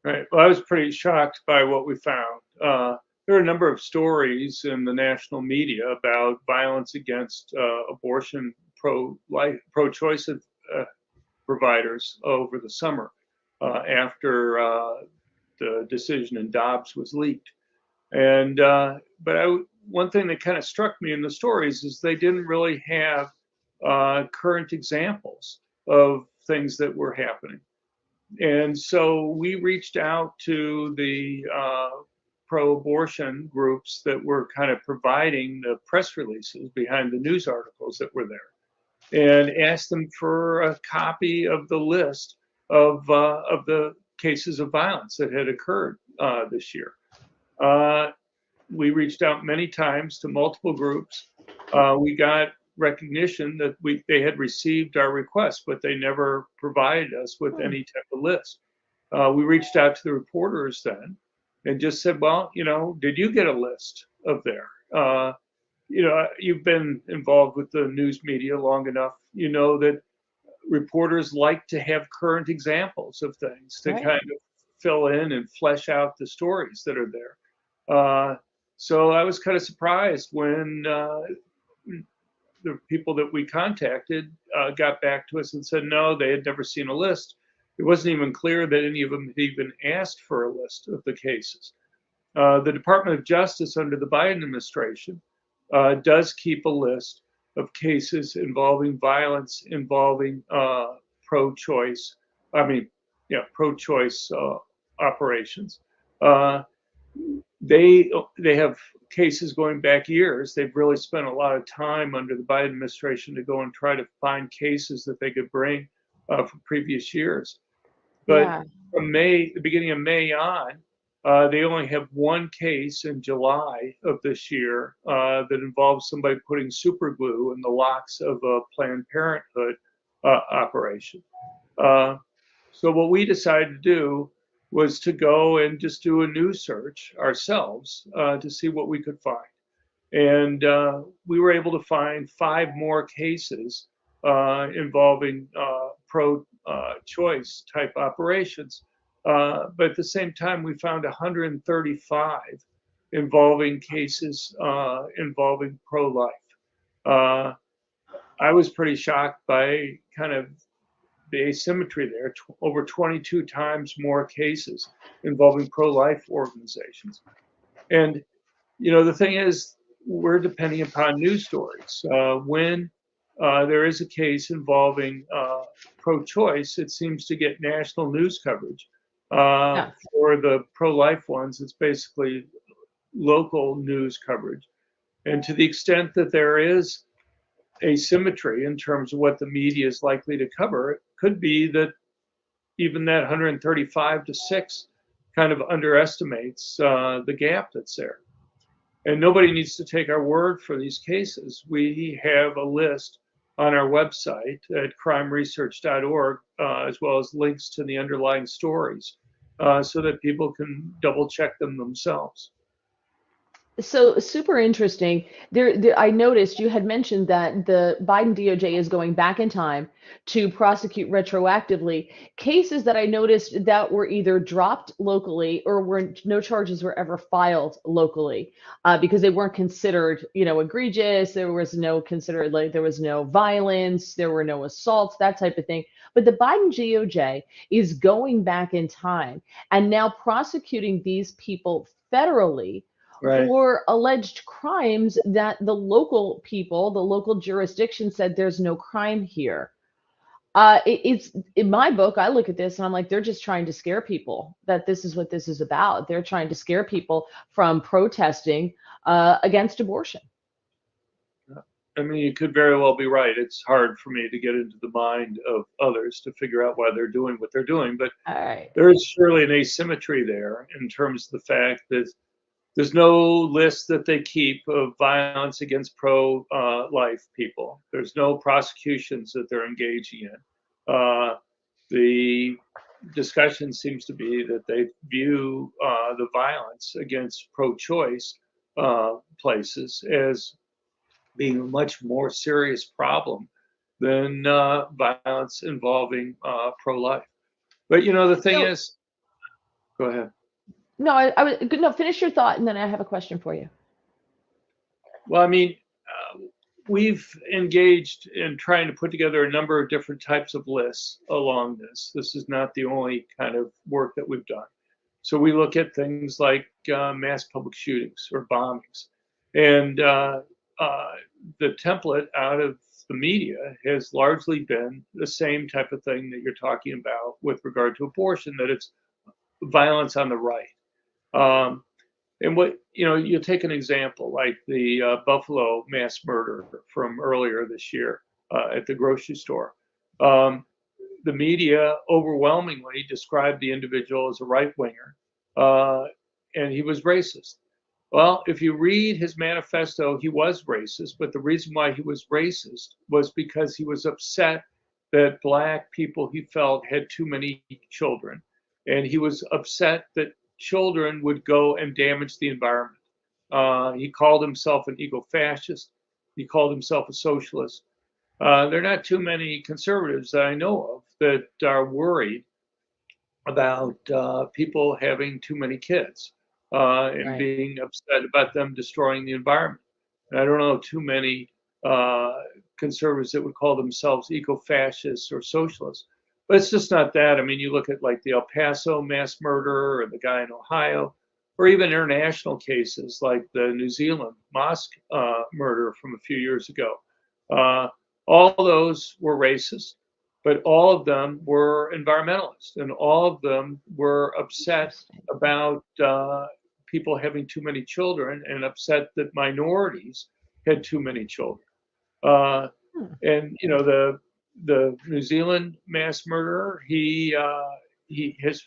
Right. Well, I was pretty shocked by what we found. There are a number of stories in the national media about violence against abortion pro-life, pro-choice providers over the summer after the decision in Dobbs was leaked. And but one thing that kind of struck me in the stories is they didn't really have current examples of things that were happening. And so we reached out to the pro-abortion groups that were kind of providing the press releases behind the news articles that were there, and asked them for a copy of the list of the cases of violence that had occurred this year. We reached out many times to multiple groups. We got recognition that they had received our request, but they never provided us with any type of list. We reached out to the reporters then and just said, well, did you get a list of there? You've been involved with the news media long enough. You know that reporters like to have current examples of things to kind of fill in and flesh out the stories that are there. So I was kind of surprised when the people that we contacted got back to us and said no, they had never seen a list. It wasn't even clear that any of them had even asked for a list of the cases. The Department of Justice under the Biden administration does keep a list of cases involving violence involving pro-choice operations. They have cases going back years. They've really spent a lot of time under the Biden administration to go and try to find cases that they could bring from previous years. But from the beginning of May on, they only have one case in July of this year that involves somebody putting super glue in the locks of a Planned Parenthood operation. So what we decided to do was to go and just do a news search ourselves to see what we could find. And we were able to find 5 more cases involving pro-choice type operations. But at the same time, we found 135 involving cases involving pro-life. I was pretty shocked by kind of the asymmetry there. Over 22 times more cases involving pro-life organizations. And, the thing is, we're depending upon news stories. When there is a case involving pro-choice, it seems to get national news coverage. For the pro-life ones, it's basically local news coverage. And to the extent that there is asymmetry in terms of what the media is likely to cover, it could be that even that 135 to 6 kind of underestimates the gap that's there. And nobody needs to take our word for these cases. We have a list on our website at crimeresearch.org, as well as links to the underlying stories, so that people can double check them themselves. So super interesting. I noticed you had mentioned that the Biden DOJ is going back in time to prosecute retroactively cases that I noticed that were either dropped locally or no charges were ever filed locally because they weren't considered, egregious. There was no there was no violence, there were no assaults, that type of thing. But the Biden DOJ is going back in time and now prosecuting these people federally for alleged crimes that the local people, the local jurisdiction said there's no crime here. It's in my book, I look at this and I'm like, they're just trying to scare people that this is what this is about. They're trying to scare people from protesting against abortion. I mean, you could very well be right. It's hard for me to get into the mind of others to figure out why they're doing what they're doing. But there is surely an asymmetry there in terms of the fact that There's no list that they keep of violence against pro-life people. There's no prosecutions that they're engaging in. The discussion seems to be that they view the violence against pro-choice places as being a much more serious problem than violence involving pro-life. But the thing So, is, go ahead. no, I was no. Finish your thought, and then I have a question for you. Well, I mean, we've engaged in trying to put together a number of different types of lists along this. This is not the only kind of work that we've done. So we look at things like mass public shootings or bombings. And the template out of the media has largely been the same type of thing that you're talking about with regard to abortion, that it's violence on the right. And what, you take an example like the Buffalo mass murder from earlier this year at the grocery store. The media overwhelmingly described the individual as a right winger, and he was racist. Well, if you read his manifesto, he was racist, but the reason why he was racist was because he was upset that Black people, he felt, had too many children. And he was upset that children would go and damage the environment. He called himself an eco-fascist. He called himself a socialist. There are not too many conservatives that I know of that are worried about people having too many kids and Right. being upset about them destroying the environment. And I don't know too many conservatives that would call themselves eco-fascists or socialists. But it's just not that. I mean, you look at like the El Paso mass murder or the guy in Ohio, or even international cases like the New Zealand mosque murder from a few years ago. All those were racist, but all of them were environmentalists, and all of them were upset about people having too many children and upset that minorities had too many children. And the New Zealand mass murderer, his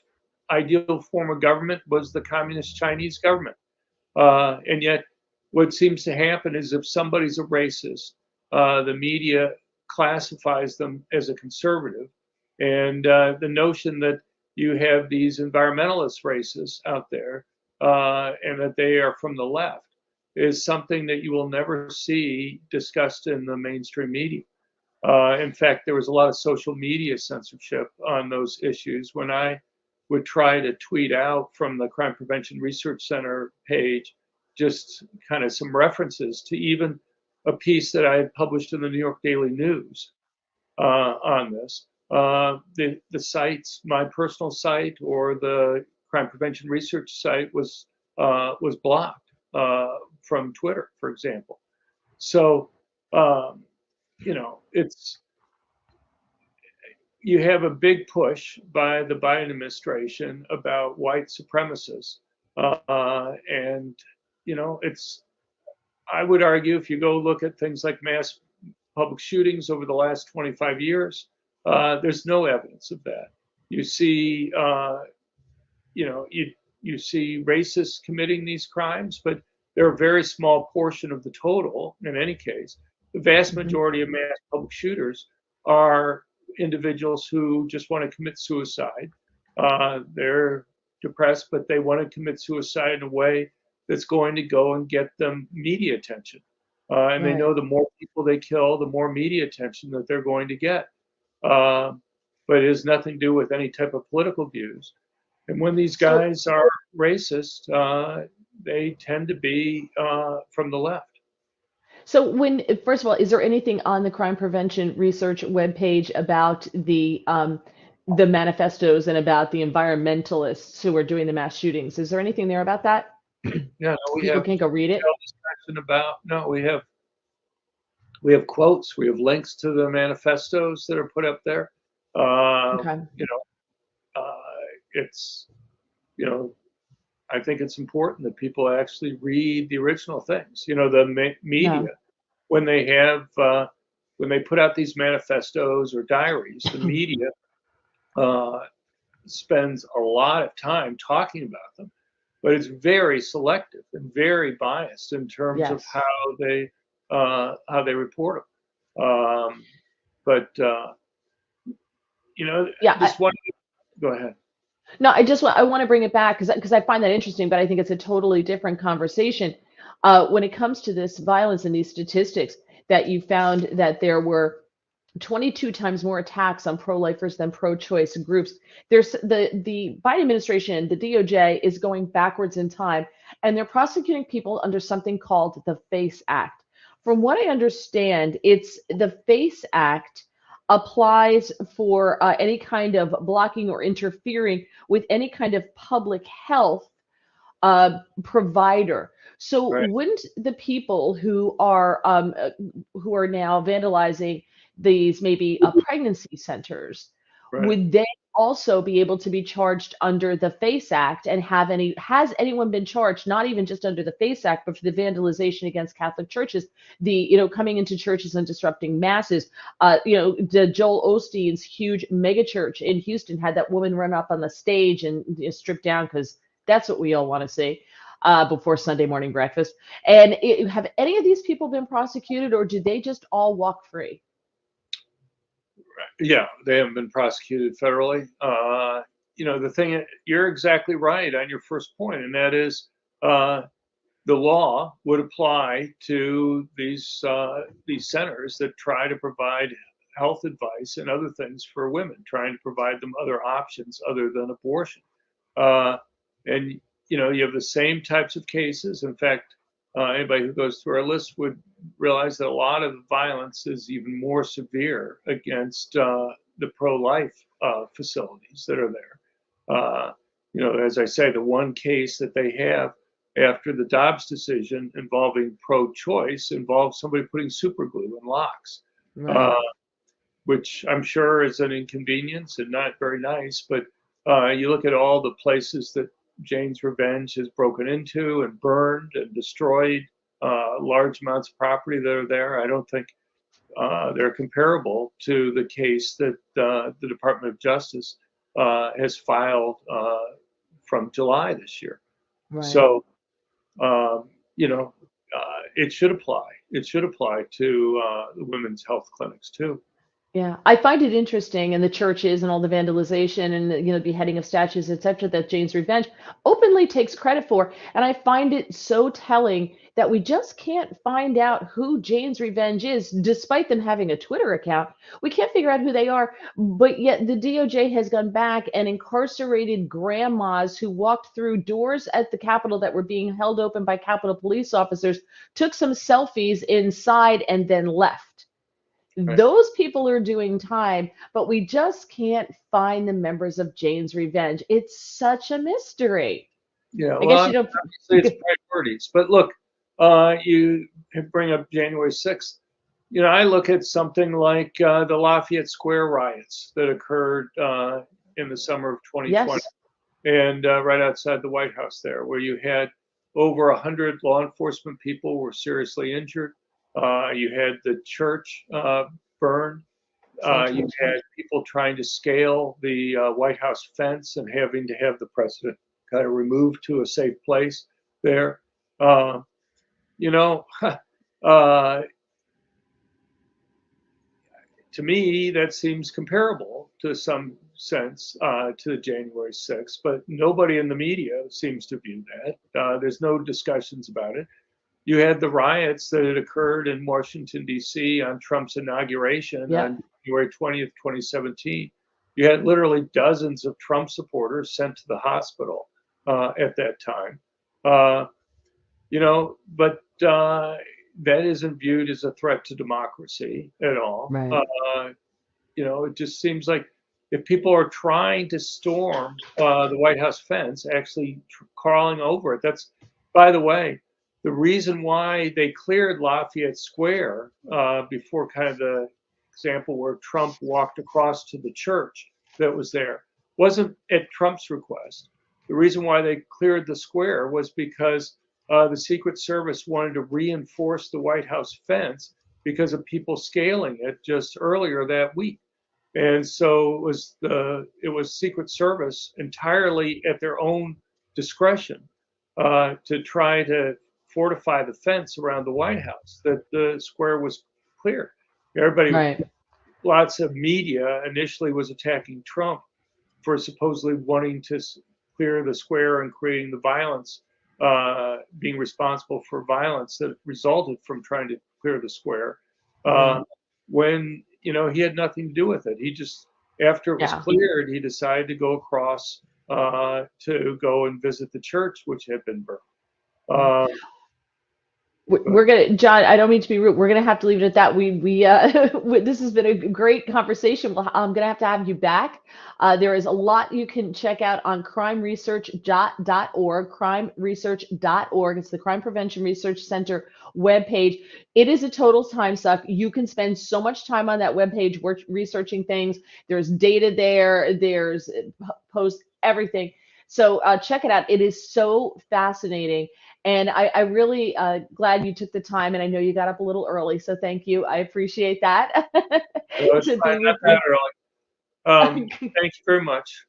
ideal form of government was the communist Chinese government. And yet, what seems to happen is if somebody's a racist, the media classifies them as a conservative. And the notion that you have these environmentalist racists out there and that they are from the left is something that you will never see discussed in the mainstream media. In fact, there was a lot of social media censorship on those issues. When I would try to tweet out from the Crime Prevention Research Center page just kind of some references to even a piece that I had published in the New York Daily News on this. The sites, my personal site or the Crime Prevention Research site was blocked from Twitter, for example. So, you have a big push by the Biden administration about white supremacists. And, I would argue if you go look at things like mass public shootings over the last 25 years, there's no evidence of that. You see, you see racists committing these crimes, but they're a very small portion of the total in any case. The vast majority of mass public shooters are individuals who just want to commit suicide. They're depressed, but they want to commit suicide in a way that's going to go and get them media attention. And they know the more people they kill, the more media attention that they're going to get. But it has nothing to do with any type of political views. And when these guys are racist, they tend to be from the left. So first of all, is there anything on the Crime Prevention Research webpage about the manifestos and about the environmentalists who are doing the mass shootings? Is there anything there about that? Yeah, no, People can go read it. We have quotes, we have links to the manifestos that are put up there. Okay. It's, I think it's important that people actually read the original things. The media, when they put out these manifestos or diaries, the media spends a lot of time talking about them. but it's very selective and very biased in terms of Yes. how they report them. But Yeah. this one. Go ahead. No, I want to bring it back because I find that interesting, but I think it's a totally different conversation. When it comes to this violence and these statistics, that you found that there were 22 times more attacks on pro-lifers than pro-choice groups. There's the Biden administration, the DOJ is going backwards in time, and they're prosecuting people under something called the FACE Act. From what I understand, it's the FACE Act applies for any kind of blocking or interfering with any kind of public health provider. So Right. wouldn't the people who are now vandalizing these maybe pregnancy centers, Right. would they also be able to be charged under the FACE Act? And has anyone been charged, not even just under the FACE Act, but for the vandalization against Catholic churches, coming into churches and disrupting masses? The Joel Osteen's huge megachurch in Houston had that woman run up on the stage and strip down because that's what we all want to see before Sunday morning breakfast. And have any of these people been prosecuted, or do they just all walk free? Yeah, they haven't been prosecuted federally. The thing, you're exactly right on your first point, and that is the law would apply to these centers that try to provide health advice and other things for women, trying to provide them other options other than abortion. And you have the same types of cases. In fact, anybody who goes through our list would realize that a lot of the violence is even more severe against the pro-life facilities that are there. As I say, the one case that they have after the Dobbs decision involving pro-choice involves somebody putting super glue in locks, Right. which I'm sure is an inconvenience and not very nice. But you look at all the places that Jane's Revenge has broken into and burned and destroyed large amounts of property that are there. I don't think they're comparable to the case that the Department of Justice has filed from July this year. Right. So, it should apply. It should apply to the women's health clinics too. Yeah, I find it interesting, and the churches and all the vandalization and the beheading of statues, etc., that Jane's Revenge openly takes credit for. And I find it so telling that we just can't find out who Jane's Revenge is, despite them having a Twitter account. We can't figure out who they are, but yet the DOJ has gone back and incarcerated grandmas who walked through doors at the Capitol that were being held open by Capitol police officers, took some selfies inside, and then left. Right. Those people are doing time, but we just can't find the members of Jane's Revenge. It's such a mystery. Yeah, I well, guess you don't. obviously it's priorities. But look, you bring up January 6th. I look at something like the Lafayette Square riots that occurred in the summer of 2020, Yes. and right outside the White House there, where you had over 100 law enforcement people were seriously injured. You had the church burned. You had people trying to scale the White House fence and having to have the president kind of removed to a safe place there. To me, that seems comparable to some sense to the January 6th, but nobody in the media seems to view that. There's no discussions about it. You had the riots that had occurred in Washington, D.C. on Trump's inauguration on January 20th, 2017. You had literally dozens of Trump supporters sent to the hospital at that time. But that isn't viewed as a threat to democracy at all. Right. It just seems like if people are trying to storm the White House fence, actually crawling over it, that's, by the way, the reason why they cleared Lafayette Square before kind of the example where Trump walked across to the church that was there wasn't at Trump's request. The reason why they cleared the square was because the Secret Service wanted to reinforce the White House fence because of people scaling it just earlier that week. And so it was Secret Service entirely at their own discretion to try to fortify the fence around the White House, that the square was clear. Everybody, Right. lots of media initially was attacking Trump for supposedly wanting to clear the square and creating the violence, being responsible for violence that resulted from trying to clear the square. When he had nothing to do with it. He just, after it was Yeah. cleared, he decided to go across to go and visit the church, which had been burned. We're gonna, John, I don't mean to be rude. We're gonna have to leave it at that. This has been a great conversation. I'm gonna have to have you back. There is a lot you can check out on crimeresearch.org, crimeresearch.org. It's the Crime Prevention Research Center webpage. It is a total time suck. You can spend so much time on that webpage researching things. There's data there. There's posts, everything. So check it out. It is so fascinating. And I really glad you took the time, and I know you got up a little early, so thank you. I appreciate that. It's To be fine, not with me. that early. Thank you very much.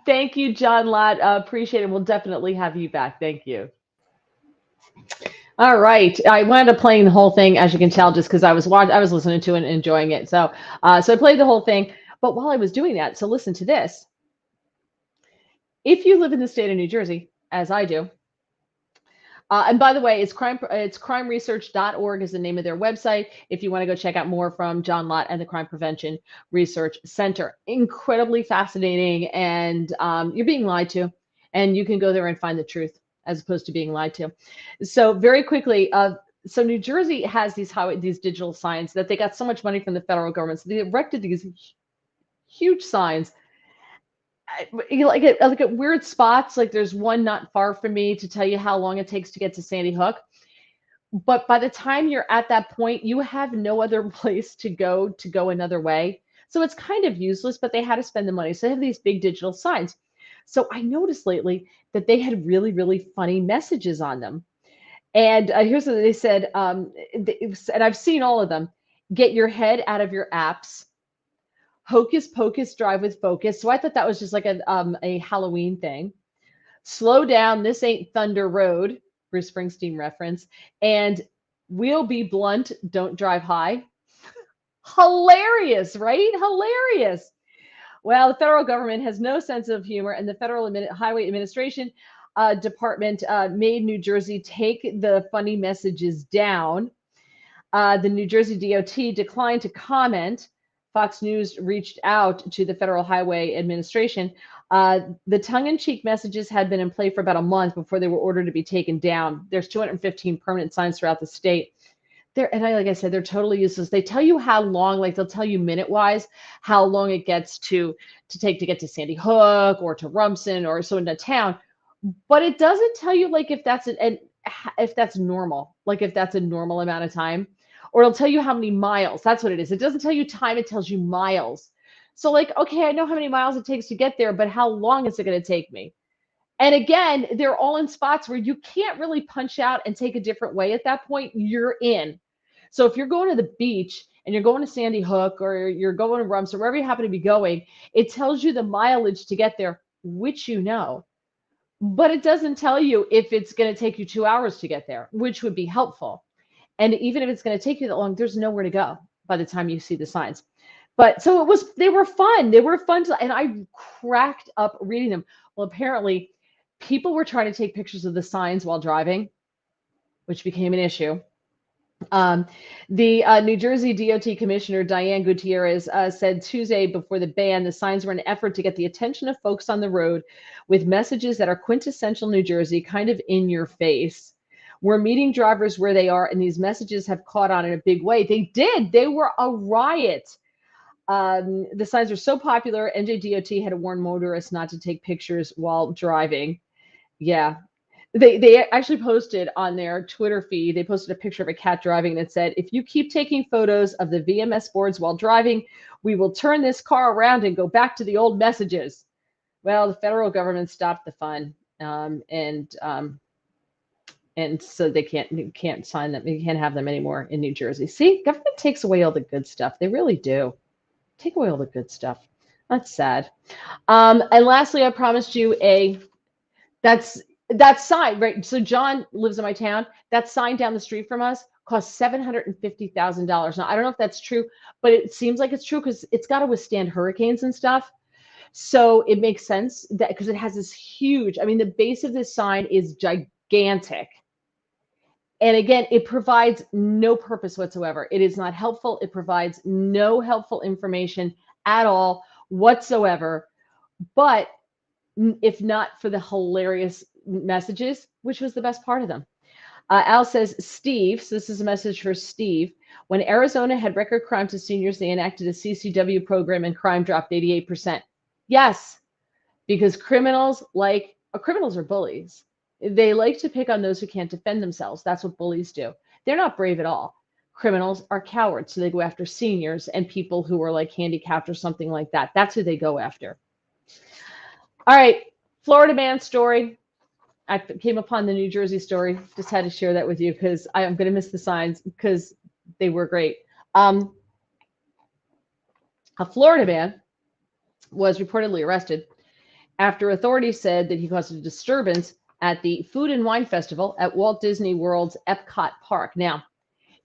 Thank you, John Lott. Appreciate it. We'll definitely have you back. Thank you. All right. I wound up playing the whole thing, as you can tell, just because I was listening to it and enjoying it. So I played the whole thing. But while I was doing that, so listen to this. If you live in the state of New Jersey, as I do, and by the way, it's crimeresearch.org is the name of their website. If you want to go check out more from John Lott and the Crime Prevention Research Center, incredibly fascinating, and you're being lied to, and you can go there and find the truth as opposed to being lied to. So very quickly, so New Jersey has these digital signs that they got so much money from the federal government, so they erected these huge signs. Like at weird spots, like there's one not far from me to tell you how long it takes to get to Sandy Hook. But by the time you're at that point, you have no other place to go another way. So it's kind of useless, but they had to spend the money. So they have these big digital signs. So I noticed lately that they had really, really funny messages on them. And here's what they said, and I've seen all of them. Get your head out of your apps. Hocus Pocus, drive with focus. So I thought that was just like a Halloween thing. Slow down, this ain't Thunder Road, Bruce Springsteen reference. And we'll be blunt, don't drive high. Hilarious, right? Hilarious. Well, the federal government has no sense of humor, and the Federal Highway Administration Department made New Jersey take the funny messages down. The New Jersey DOT declined to comment. Fox News reached out to the Federal Highway Administration. The tongue-in-cheek messages had been in play for about a month before they were ordered to be taken down. There's 215 permanent signs throughout the state. Like I said, they're totally useless. They tell you how long, like they'll tell you minute-wise how long it gets to take to get to Sandy Hook or to Rumson or so into town, but it doesn't tell you like if that's normal, like if that's a normal amount of time. Or it'll tell you how many miles. That's what it is. It doesn't tell you time, it tells you miles. So like, okay, I know how many miles it takes to get there, but how long is it going to take me? And again, they're all in spots where you can't really punch out and take a different way at that point. You're in. So if you're going to the beach and you're going to Sandy Hook or you're going to Rumson, wherever you happen to be going, it tells you the mileage to get there, which you know. But it doesn't tell you if it's going to take you 2 hours to get there, which would be helpful. And even if it's going to take you that long, there's nowhere to go by the time you see the signs. But so they were fun. They were fun and I cracked up reading them. Well, apparently people were trying to take pictures of the signs while driving, which became an issue. The New Jersey DOT Commissioner Diane Gutierrez said Tuesday before the ban, the signs were an effort to get the attention of folks on the road with messages that are quintessential New Jersey, kind of in your face. We're meeting drivers where they are, and these messages have caught on in a big way. They did. They were a riot. The signs are so popular, NJDOT had to warn motorists not to take pictures while driving. Yeah. They actually posted on their Twitter feed, they posted a picture of a cat driving that said, if you keep taking photos of the VMS boards while driving, we will turn this car around and go back to the old messages. Well, the federal government stopped the fun. And so they can't sign them. You can't have them anymore in New Jersey. See, government takes away all the good stuff. They really do. Take away all the good stuff. That's sad. And lastly, I promised you That sign, right? So John lives in my town. That sign down the street from us cost $750,000. Now I don't know if that's true, but it seems like it's true because it's got to withstand hurricanes and stuff. So it makes sense that because it has this huge, I mean, the base of this sign is gigantic. And again, it provides no purpose whatsoever. It is not helpful. It provides no helpful information at all whatsoever. But if not for the hilarious messages, which was the best part of them. Al says, Steve, so this is a message for Steve. When Arizona had record crime to seniors, they enacted a CCW program and crime dropped 88%. Yes, because criminals are bullies. They like to pick on those who can't defend themselves. That's what bullies do. They're not brave at all. Criminals are cowards, so they go after seniors and people who are like handicapped or something like that. That's who they go after. All right, Florida man story. I came upon the New Jersey story. Just had to share that with you because I'm going to miss the signs because they were great. A Florida man was reportedly arrested after authorities said that he caused a disturbance at the Food and Wine Festival at Walt Disney World's Epcot Park. Now,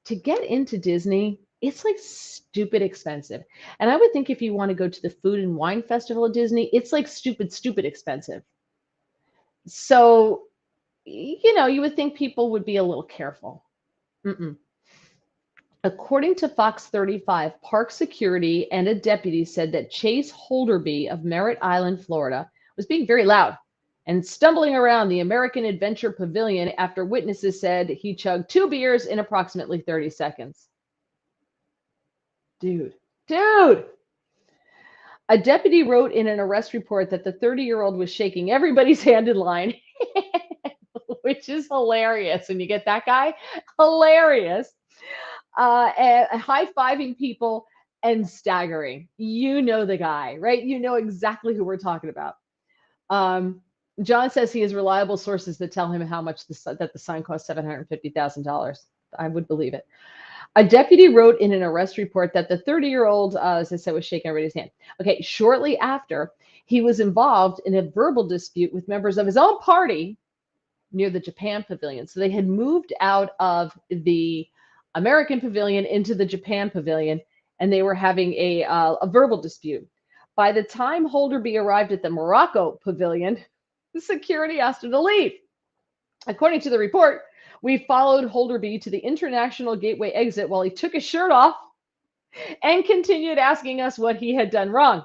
to get into Disney, it's like stupid expensive. And I would think if you want to go to the Food and Wine Festival at Disney, it's like stupid expensive. So, you would think people would be a little careful. Mm-mm. According to Fox 35, park security and a deputy said that Chase Holderby of Merritt Island, Florida, was being very loud and stumbling around the American Adventure Pavilion after witnesses said he chugged 2 beers in approximately 30 seconds. Dude. A deputy wrote in an arrest report that the 30-year-old was shaking everybody's hand in line, which is hilarious. And you get that guy? Hilarious. And high-fiving people and staggering. You know the guy, right? You know exactly who we're talking about. John says he has reliable sources that tell him how much that the sign cost $750,000. I would believe it. A deputy wrote in an arrest report that the 30-year-old, as I said, was shaking everybody's hand. Okay, shortly after, he was involved in a verbal dispute with members of his own party near the Japan Pavilion. So they had moved out of the American Pavilion into the Japan Pavilion, and they were having a verbal dispute. By the time Holderby arrived at the Morocco Pavilion, the security asked him to leave. According to the report, we followed Holderby to the International Gateway exit while he took his shirt off and continued asking us what he had done wrong.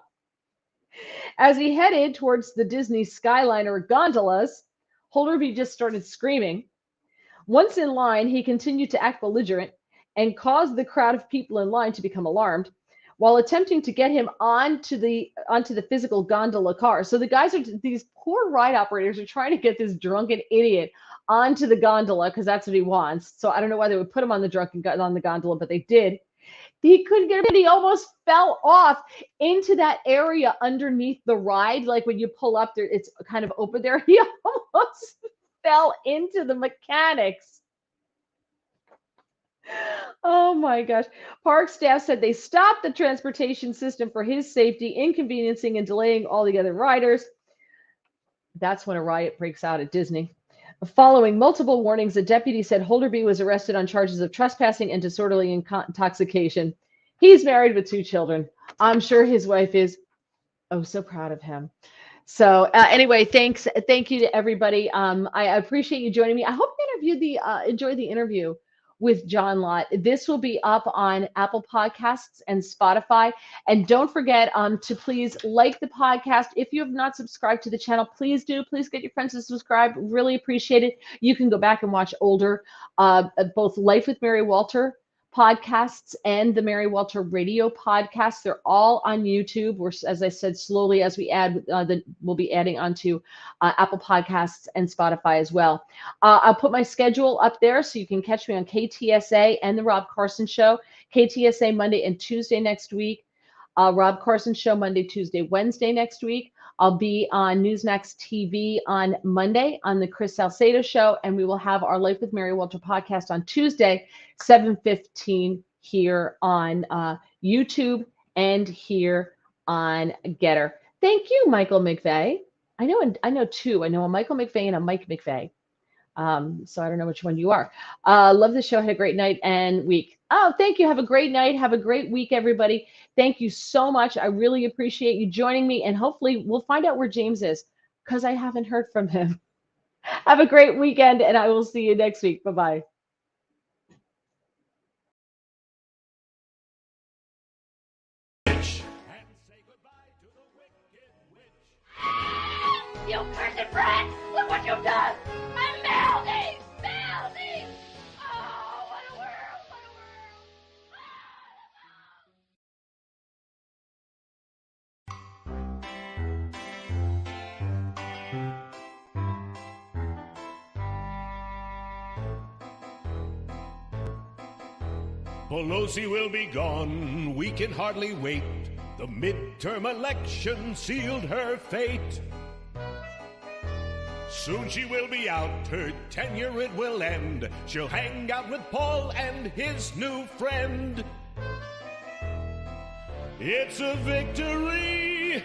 As he headed towards the Disney Skyliner gondolas, Holderby just started screaming. Once in line, he continued to act belligerent and caused the crowd of people in line to become alarmed while attempting to get him onto the physical gondola car. So these poor ride operators are trying to get this drunken idiot onto the gondola because that's what he wants. So I don't know why they would put him on the gondola, but they did. He couldn't get it. He almost fell off into that area underneath the ride. Like when you pull up there, it's kind of open there. He almost fell into the mechanics. Oh my gosh. Park staff said they stopped the transportation system for his safety, inconveniencing and delaying all the other riders. That's when a riot breaks out at Disney. Following multiple warnings, a deputy said Holderby was arrested on charges of trespassing and disorderly intoxication. He's married with 2 children. I'm sure his wife is so proud of him. So anyway, thank you to everybody. I appreciate you joining me. I hope you enjoyed the interview with John Lott. This will be up on Apple Podcasts and Spotify. And don't forget to please like the podcast. If you have not subscribed to the channel, please do. Please get your friends to subscribe. Really appreciate it. You can go back and watch older, both Life with Mary Walter podcasts and the Mary Walter radio podcast. They're all on YouTube. We're, as I said, slowly as we add, we'll be adding onto Apple Podcasts and Spotify as well. I'll put my schedule up there so you can catch me on KTSA and the Rob Carson Show. KTSA Monday and Tuesday next week. Rob Carson Show Monday, Tuesday, Wednesday next week. I'll be on Newsmax TV on Monday on the Chris Salcedo Show, and we will have our Life with Mary Walter podcast on Tuesday, 7:15 here on YouTube and here on Getter. Thank you, Michael McVeigh. I know two. I know a Michael McVeigh and a Mike McVeigh. So I don't know which one you are. Love the show. Had a great night and week. Oh, thank you. Have a great night. Have a great week, everybody. Thank you so much. I really appreciate you joining me. And hopefully we'll find out where James is because I haven't heard from him. Have a great weekend, and I will see you next week. Bye-bye. You cursed brat! Look what you've done! I'm melting! Melting! Oh, what a world! What a world! Pelosi will be gone, we can hardly wait. The midterm election sealed her fate. Soon she will be out, her tenure it will end. She'll hang out with Paul and his new friend. It's a victory,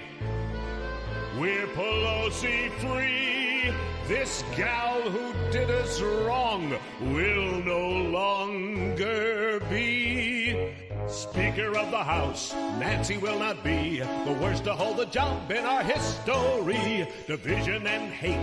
we're Pelosi free. This gal who did us wrong will no longer be Speaker of the House. Nancy will not be the worst to hold the job in our history. Division and hate